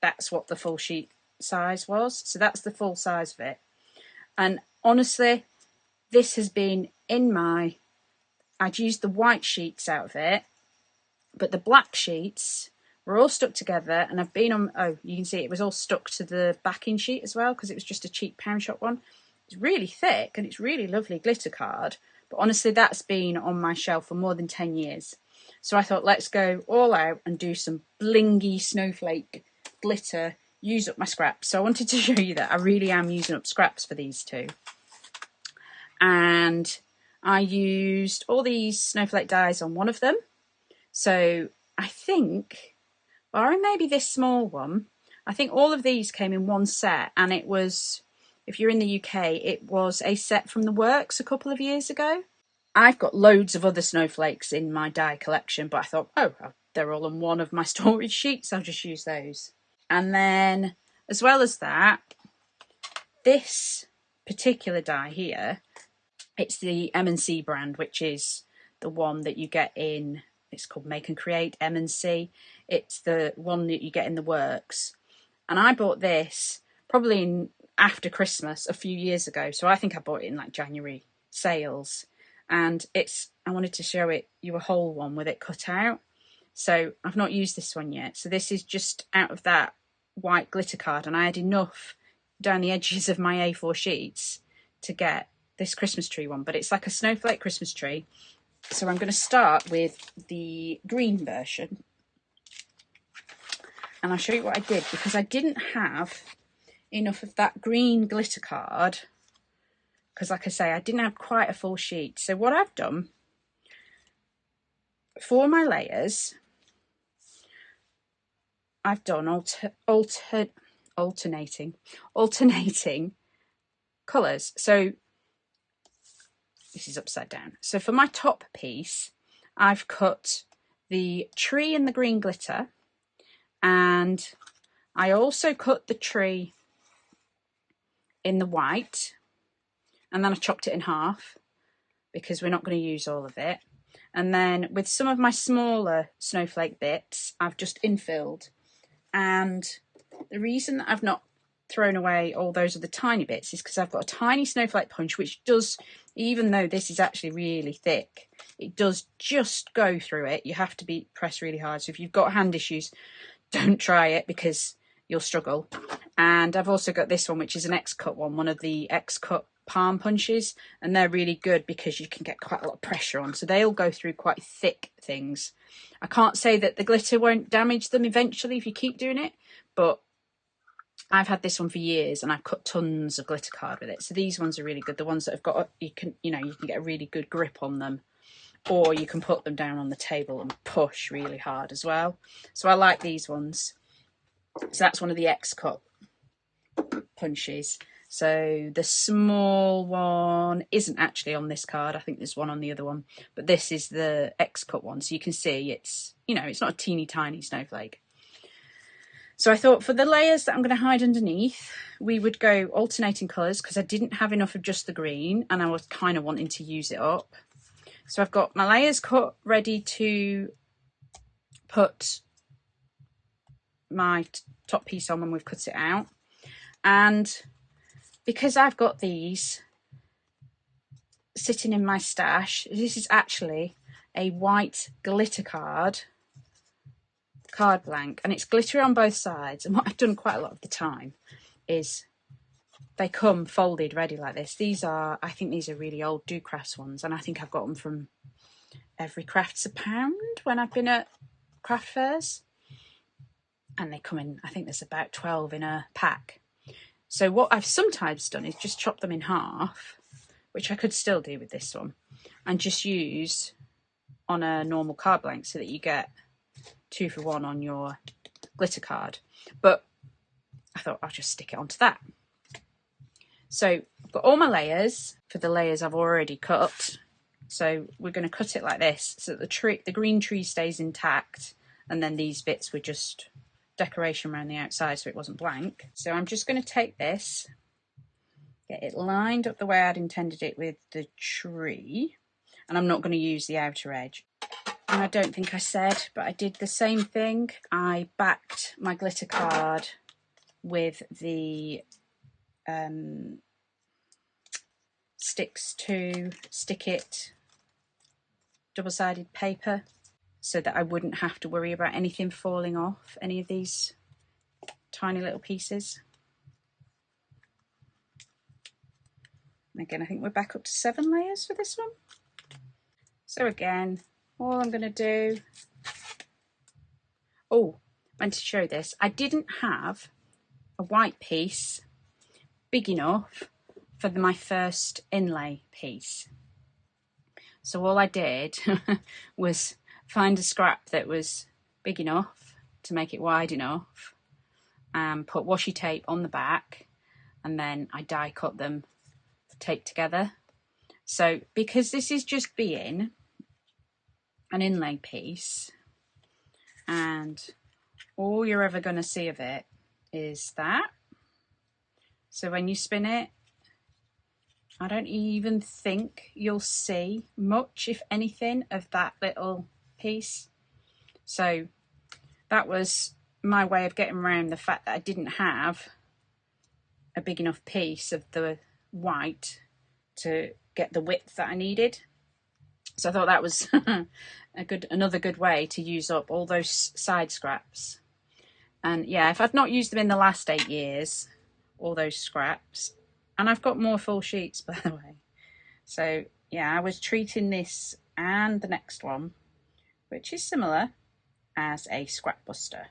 that's what the full sheet size was. So that's the full size of it. And honestly, this has been in my, I'd used the white sheets out of it, but the black sheets were all stuck together, and I've been on, oh, you can see it was all stuck to the backing sheet as well, because it was just a cheap pound shop one. It's really thick and it's really lovely glitter card, but honestly that's been on my shelf for more than 10 years. So I thought, let's go all out and do some blingy snowflake glitter, use up my scraps. So I wanted to show you that I really am using up scraps for these two. And I used all these snowflake dies on one of them. So I think, barring maybe this small one, I think all of these came in one set, and it was, if you're in the UK, it was a set from the works a couple of years ago. I've got loads of other snowflakes in my die collection, but I thought, oh, they're all on one of my storage sheets, I'll just use those. And then, as well as that, this particular die here, it's the M&C brand, which is the one that you get in, it's called Make and Create M&C. It's the one that you get in the works. And I bought this probably after Christmas a few years ago. So I think I bought it in like January sales. And I wanted to show you a whole one with it cut out. So I've not used this one yet. So this is just out of that white glitter card. And I had enough down the edges of my A4 sheets to get this Christmas tree one. But it's like a snowflake Christmas tree. So I'm going to start with the green version. And I'll show you what I did, because I didn't have enough of that green glitter card, because like I say, I didn't have quite a full sheet. So what I've done for my layers, I've done alternating colours. So this is upside down. So for my top piece, I've cut the tree in the green glitter, and I also cut the tree in the white, and then I chopped it in half because we're not going to use all of it. And then with some of my smaller snowflake bits, I've just infilled. And the reason that I've not thrown away all those other tiny bits is because I've got a tiny snowflake punch, which does, even though this is actually really thick, it does just go through it. You have to press really hard. So if you've got hand issues, don't try it because you'll struggle. And I've also got this one, which is an X-Cut one of the X-Cut palm punches, and they're really good because you can get quite a lot of pressure on, so they'll go through quite thick things. I can't say that the glitter won't damage them eventually if you keep doing it, but I've had this one for years and I've cut tons of glitter card with it. So these ones are really good. The ones that have got, you can get a really good grip on them, or you can put them down on the table and push really hard as well. So I like these ones. So that's one of the X-Cut punches. So the small one isn't actually on this card. I think there's one on the other one, but this is the X-Cut one. So you can see it's, it's not a teeny tiny snowflake. So I thought for the layers that I'm going to hide underneath, we would go alternating colours because I didn't have enough of just the green and I was kind of wanting to use it up. So I've got my layers cut ready to put my top piece on when we've cut it out. And because I've got these sitting in my stash, this is actually a white glitter card blank, and it's glittery on both sides. And what I've done quite a lot of the time is they come folded ready like this. I think these are really old Do Crafts ones, and I think I've got them from Every Craft's a Pound when I've been at craft fairs. And they come in, I think there's about 12 in a pack. So what I've sometimes done is just chop them in half, which I could still do with this one, and just use on a normal card blank so that you get 2 for 1 on your glitter card. But I thought I'll just stick it onto that. So I've got all my layers. For the layers I've already cut. So we're going to cut it like this so that the green tree stays intact, and then these bits were just decoration around the outside so it wasn't blank. So I'm just going to take this, get it lined up the way I'd intended it with the tree, and I'm not going to use the outer edge. And I don't think I said, but I did the same thing. I backed my glitter card with the Sticks to Stick It double-sided paper, so that I wouldn't have to worry about anything falling off any of these tiny little pieces. And again, I think we're back up to 7 layers for this one. So again, all I'm going to do... Oh, I meant to show this. I didn't have a white piece big enough for my first inlay piece. So all I did was find a scrap that was big enough to make it wide enough, and put washi tape on the back, and then I die cut them taped together. So because this is just being an inlay piece, and all you're ever going to see of it is that. So when you spin it, I don't even think you'll see much, if anything, of that little piece. So that was my way of getting around the fact that I didn't have a big enough piece of the white to get the width that I needed. So I thought that was another good way to use up all those side scraps. And yeah, if I'd not used them in the last 8 years, all those scraps, and I've got more full sheets, by the way. So yeah, I was treating this and the next one, which is similar, as a scrap buster.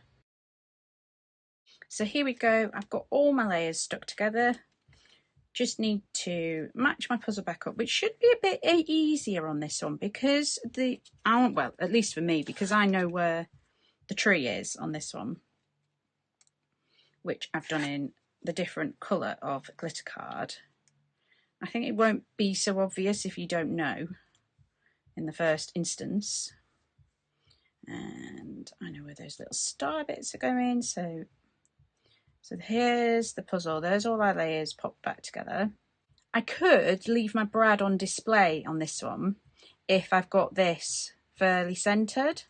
So here we go. I've got all my layers stuck together. Just need to match my puzzle back up, which should be a bit easier on this one because well, at least for me, because I know where the tree is on this one. which I've done in the different colour of glitter card. I think it won't be so obvious if you don't know in the first instance. And I know where those little star bits are going, so here's the puzzle. There's all our layers popped back together. I could leave my brad on display on this one if I've got this fairly centred.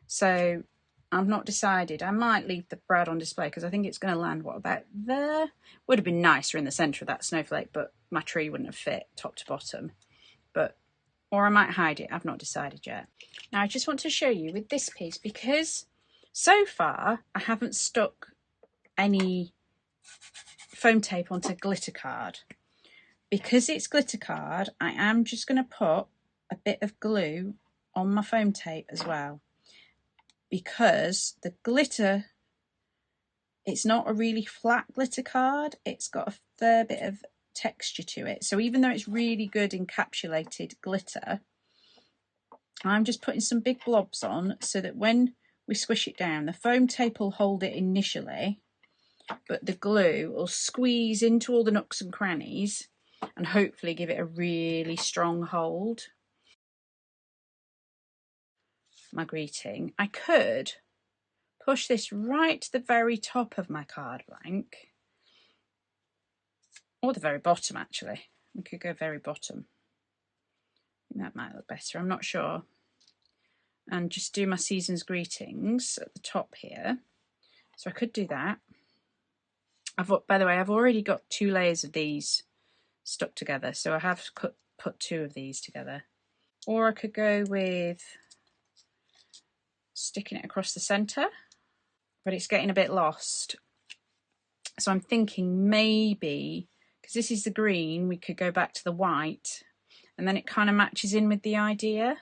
So I've not decided. I might leave the brad on display because I think it's going to land, what, about there? Would have been nicer in the centre of that snowflake, but my tree wouldn't have fit top to bottom. Or I might hide it. I've not decided yet. Now I just want to show you with this piece, because so far I haven't stuck any foam tape onto glitter card. Because it's glitter card, I am just going to put a bit of glue on my foam tape as well, because the glitter, it's not a really flat glitter card, it's got a fair bit of texture to it. So even though it's really good encapsulated glitter, I'm just putting some big blobs on so that when we squish it down, the foam tape will hold it initially, but the glue will squeeze into all the nooks and crannies and hopefully give it a really strong hold. My greeting. I could push this right to the very top of my card blank, or the very bottom actually. We could go very bottom. That might look better, I'm not sure. And just do my season's greetings at the top here. So I could do that. By the way, I've already got 2 layers of these stuck together, so I have put 2 of these together. Or I could go with sticking it across the centre, but it's getting a bit lost. So I'm thinking maybe, because this is the green, we could go back to the white, and then it kind of matches in with the idea.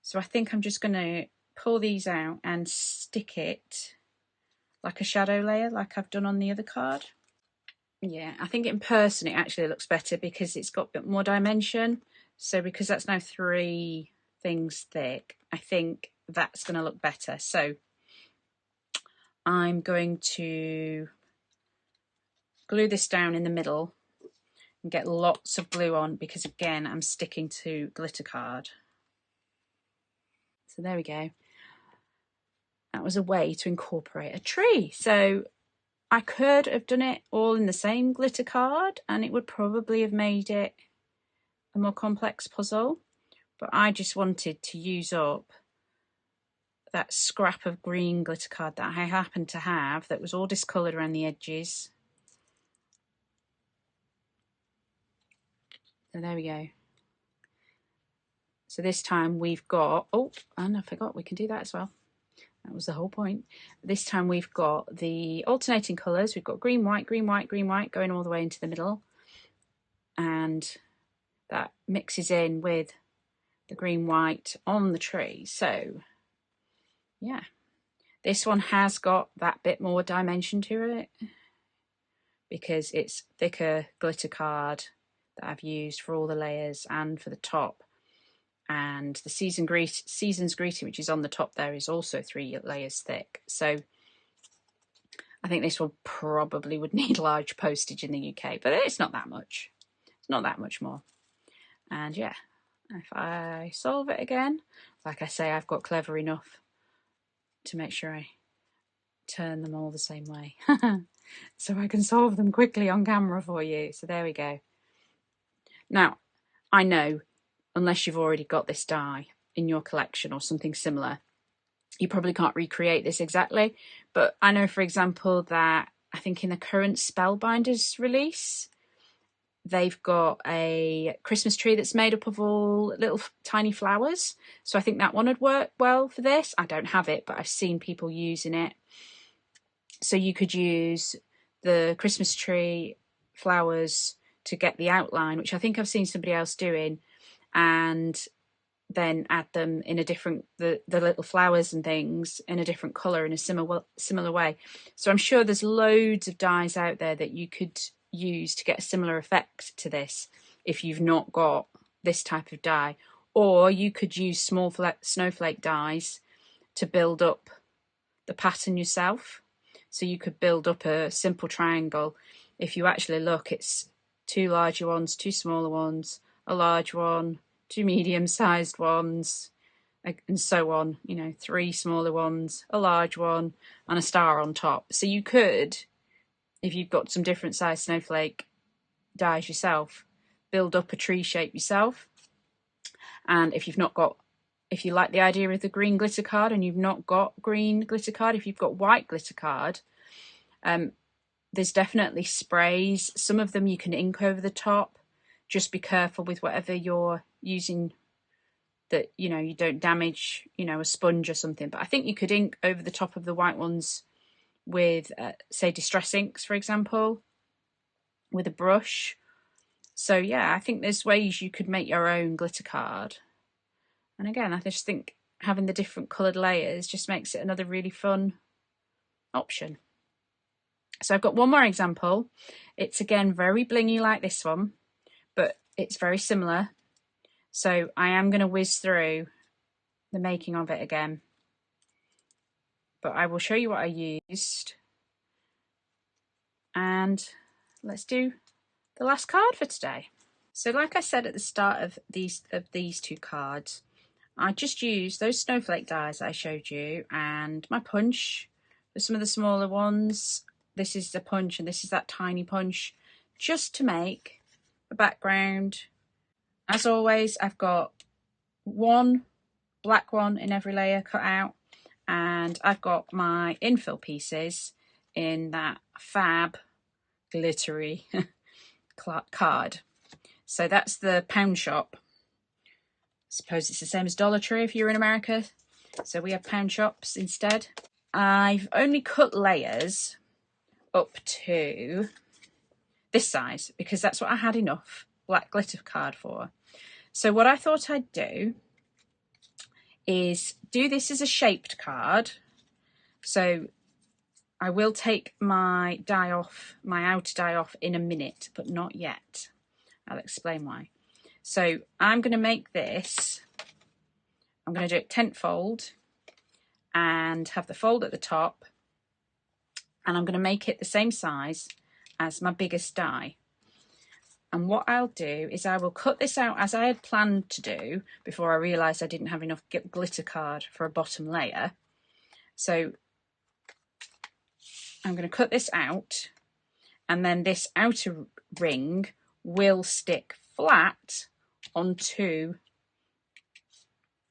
So I think I'm just going to pull these out and stick it like a shadow layer, like I've done on the other card. Yeah, I think in person it actually looks better because it's got a bit more dimension. So because that's now 3 things thick, I think that's going to look better. So I'm going to glue this down in the middle and get lots of glue on, because again, I'm sticking to glitter card. So there we go. That was a way to incorporate a tree. So I could have done it all in the same glitter card and it would probably have made it a more complex puzzle, but I just wanted to use up that scrap of green glitter card that I happened to have that was all discoloured around the edges. So there we go. So this time we've got, oh, and I forgot we can do that as well. That was the whole point. This time we've got the alternating colours. We've got green, white, green, white, green, white going all the way into the middle. And that mixes in with the green, white on the tree. So, yeah. This one has got that bit more dimension to it because it's thicker glitter card that I've used for all the layers and for the top. And the season's greeting, which is on the top there, is also 3 layers thick. So I think this one probably would need large postage in the UK, but it's not that much. It's not that much more. And yeah, if I solve it again, like I say, I've got clever enough to make sure I turn them all the same way so I can solve them quickly on camera for you. So there we go. Now, I know, unless you've already got this die in your collection or something similar, you probably can't recreate this exactly, but I know, for example, that I think in the current Spellbinders release, they've got a Christmas tree that's made up of all little tiny flowers. So I think that one would work well for this. I don't have it, but I've seen people using it. So you could use the Christmas tree flowers to get the outline, which I think I've seen somebody else doing, and then add them in a different, the little flowers and things in a different colour in a similar way. So I'm sure there's loads of dies out there that you could use to get a similar effect to this if you've not got this type of die. Or you could use small snowflake dies to build up the pattern yourself. So you could build up a simple triangle. If you actually look, it's 2 larger ones, 2 smaller ones, a large one, 2 medium-sized ones, and so on, you know, 3 smaller ones, a large one, and a star on top. So you could, if you've got some different size snowflake dies yourself, build up a tree shape yourself. And if you like the idea of the green glitter card and you've not got green glitter card, if you've got white glitter card, there's definitely sprays. Some of them you can ink over the top. Just be careful with whatever you're using, that, you know, you don't damage, you know, a sponge or something. But I think you could ink over the top of the white ones with, say, distress inks, for example, with a brush. So yeah, I think there's ways you could make your own glitter card. And again, I just think having the different coloured layers just makes it another really fun option. So I've got one more example. It's again very blingy like this one, but it's very similar. So I am going to whiz through the making of it again, but I will show you what I used. And let's do the last card for today. So like I said at the start of these 2 cards, I just used those snowflake dies I showed you and my punch for some of the smaller ones. This is the punch and this is that tiny punch, just to make a background. As always, I've got one black one in every layer cut out, and I've got my infill pieces in that fab glittery card. So that's the pound shop. I suppose it's the same as Dollar Tree if you're in America. So we have pound shops instead. I've only cut layers up to this size because that's what I had enough black glitter card for. So what I thought I'd do is do this as a shaped card. So I will take my die off, my outer die off in a minute, but not yet. I'll explain why. So I'm going to make this, I'm going to do it tenfold and have the fold at the top, and I'm going to make it the same size as my biggest die. And what I'll do is I will cut this out as I had planned to do before I realised I didn't have enough glitter card for a bottom layer. So I'm going to cut this out, and then this outer ring will stick flat onto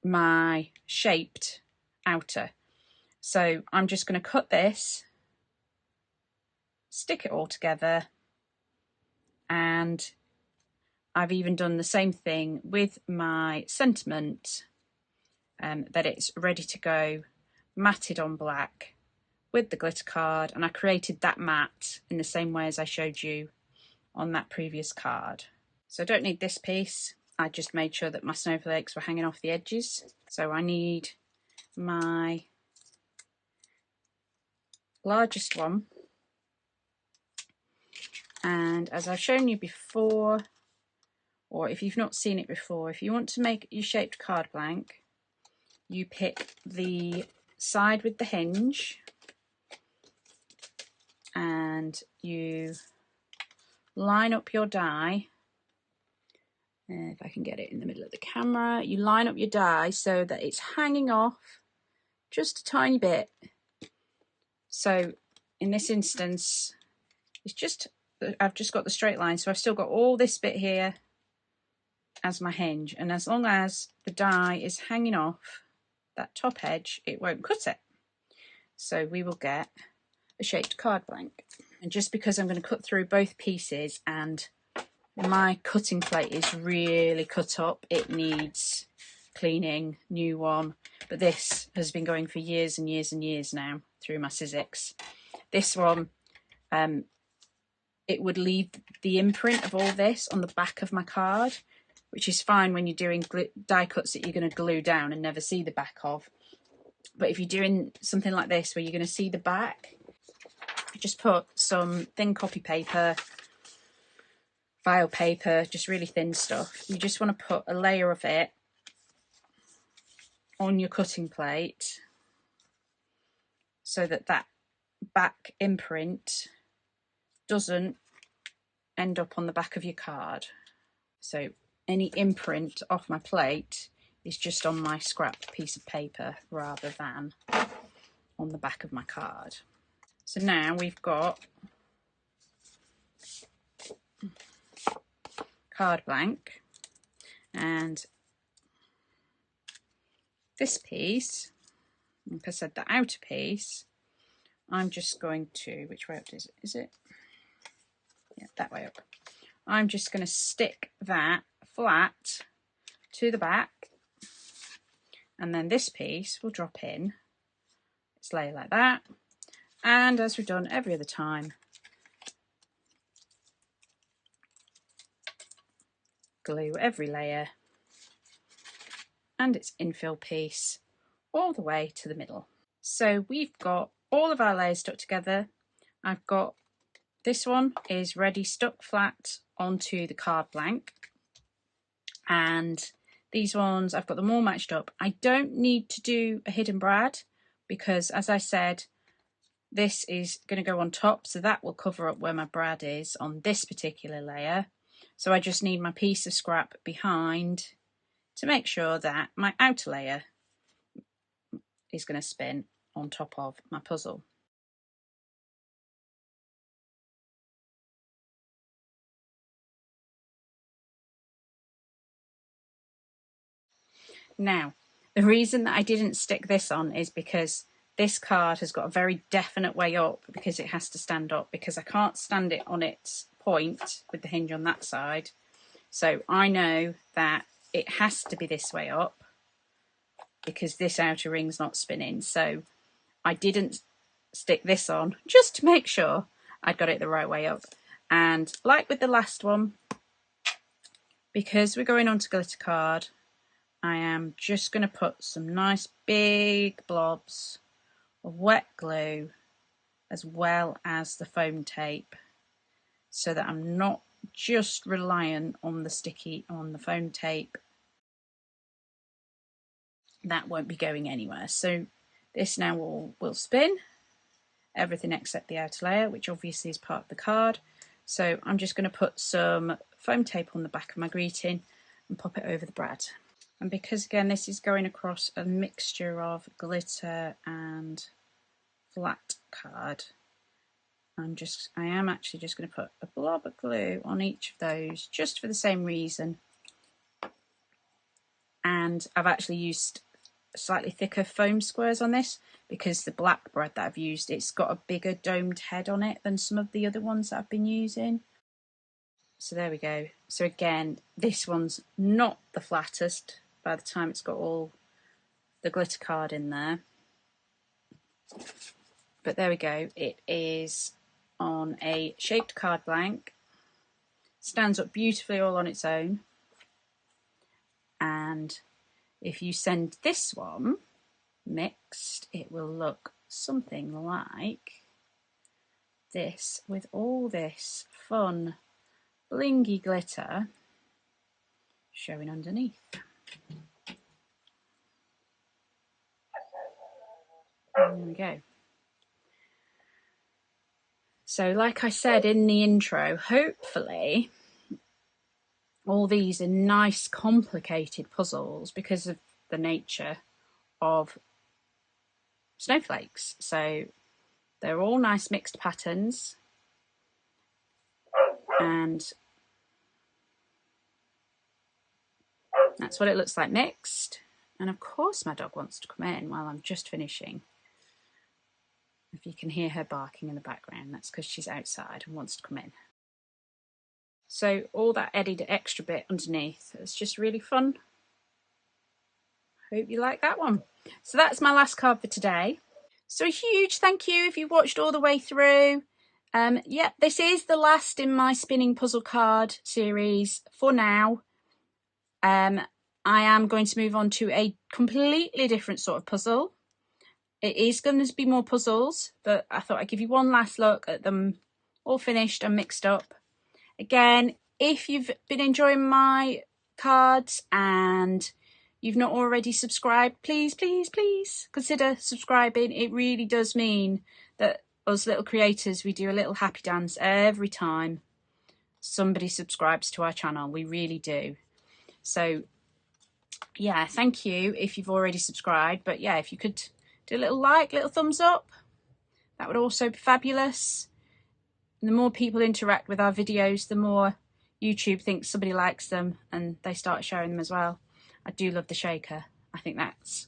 my shaped outer. So I'm just going to cut this, stick it all together, and I've even done the same thing with my sentiment, that it's ready to go, matted on black with the glitter card, and I created that mat in the same way as I showed you on that previous card. So I don't need this piece. I just made sure that my snowflakes were hanging off the edges. So I need my largest one, and as I've shown you before, or if you've not seen it before, if you want to make your shaped card blank, you pick the side with the hinge and you line up your die. If I can get it in the middle of the camera, you line up your die so that it's hanging off just a tiny bit. So in this instance, it's just, I've just got the straight line, so I've still got all this bit here as my hinge, and as long as the die is hanging off that top edge, it won't cut it. So we will get a shaped card blank. And just because I'm going to cut through both pieces and my cutting plate is really cut up, it needs cleaning, new one, but this has been going for years and years and years now through my Sizzix. This one, it would leave the imprint of all this on the back of my card, which is fine when you're doing die cuts that you're going to glue down and never see the back of. But if you're doing something like this where you're going to see the back, just put some thin copy paper, file paper, just really thin stuff. You just want to put a layer of it on your cutting plate so that that back imprint doesn't end up on the back of your card. So any imprint off my plate is just on my scrap piece of paper rather than on the back of my card. So now we've got card blank, and this piece, like I said, the outer piece, I'm just going to, which way up is it? Is it? Yeah, that way up. I'm just going to stick that flat to the back, and then this piece will drop in its layer like that. And as we've done every other time, glue every layer and its infill piece all the way to the middle. So we've got all of our layers stuck together. I've got this one is ready stuck flat onto the card blank, and these ones I've got them all matched up. I don't need to do a hidden brad because, as I said, this is going to go on top, so that will cover up where my brad is on this particular layer. So I just need my piece of scrap behind to make sure that my outer layer is going to spin on top of my puzzle. Now, the reason that I didn't stick this on is because this card has got a very definite way up because it has to stand up, because I can't stand it on its point with the hinge on that side. So I know that it has to be this way up because this outer ring's not spinning. So I didn't stick this on just to make sure I got it the right way up. And like with the last one, because we're going on to glitter card, I am just going to put some nice big blobs of wet glue as well as the foam tape, so that I'm not just reliant on the foam tape. That won't be going anywhere. So this now will spin everything except the outer layer, which obviously is part of the card. So I'm just going to put some foam tape on the back of my greeting and pop it over the brad. And because again this is going across a mixture of glitter and flat card, I am actually just going to put a blob of glue on each of those just for the same reason. And I've actually used slightly thicker foam squares on this because the black brad that I've used, it's got a bigger domed head on it than some of the other ones that I've been using. So there we go. So again, this one's not the flattest by the time it's got all the glitter card in there. But there we go. It is on a shaped card blank. Stands up beautifully all on its own. And if you send this one mixed, it will look something like this, with all this fun blingy glitter showing underneath. And there we go. So like I said in the intro, hopefully all these are nice complicated puzzles because of the nature of snowflakes. So they're all nice mixed patterns, and that's what it looks like mixed. And of course my dog wants to come in while I'm just finishing. If you can hear her barking in the background, that's because she's outside and wants to come in. So all that added extra bit underneath, it's just really fun. Hope you like that one. So that's my last card for today. So a huge thank you if you watched all the way through. Yeah, this is the last in my spinning puzzle card series for now. I am going to move on to a completely different sort of puzzle. It is going to be more puzzles, but I thought I'd give you one last look at them all finished and mixed up. Again, if you've been enjoying my cards and you've not already subscribed, please, please, please consider subscribing. It really does mean that us little creators, we do a little happy dance every time somebody subscribes to our channel. We really do. So yeah, thank you if you've already subscribed. But yeah, if you could do a little like, little thumbs up, that would also be fabulous. And the more people interact with our videos, the more YouTube thinks somebody likes them and they start sharing them as well. I do love the shaker. I think that's,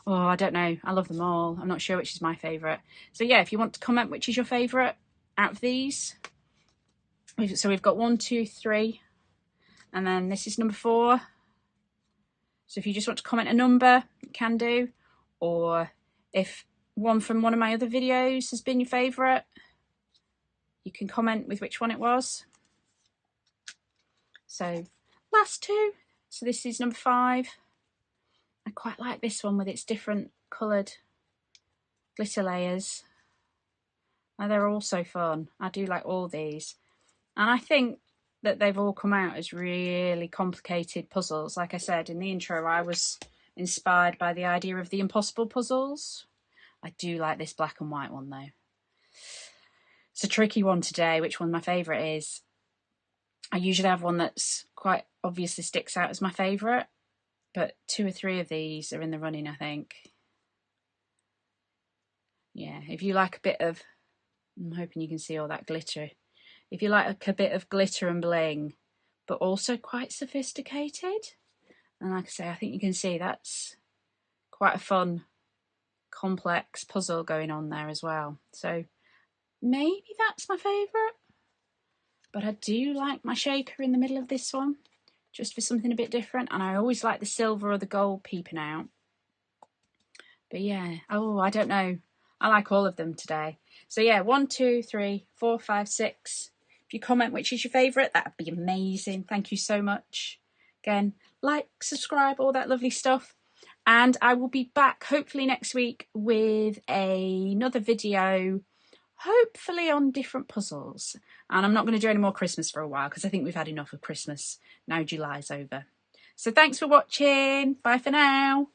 oh, I don't know. I love them all. I'm not sure which is my favourite. So yeah, if you want to comment which is your favourite out of these. So we've got 1, 2, 3, and then this is number 4. So if you just want to comment a number, you can do. Or if one from one of my other videos has been your favourite, you can comment with which one it was. So last 2. So this is number 5. I quite like this one with its different coloured glitter layers. Now they're all so fun. I do like all these. And I think that they've all come out as really complicated puzzles. Like I said in the intro, I was inspired by the idea of the impossible puzzles. I do like this black and white one though. It's a tricky one today, which one my favourite is. I usually have one that's quite obviously sticks out as my favourite, but 2 or 3 of these are in the running, I think. Yeah, if you like a bit of, I'm hoping you can see all that glitter. If you like a bit of glitter and bling, but also quite sophisticated, and like I say, I think you can see that's quite a fun, complex puzzle going on there as well. So maybe that's my favourite. But I do like my shaker in the middle of this one, just for something a bit different. And I always like the silver or the gold peeping out. But yeah, oh, I don't know. I like all of them today. So yeah, 1, 2, 3, 4, 5, 6. If you comment which is your favourite, that'd be amazing. Thank you so much. Again, like, subscribe, all that lovely stuff. And I will be back hopefully next week with another video, hopefully on different puzzles. And I'm not going to do any more Christmas for a while because I think we've had enough of Christmas. Now July's over. So thanks for watching. Bye for now.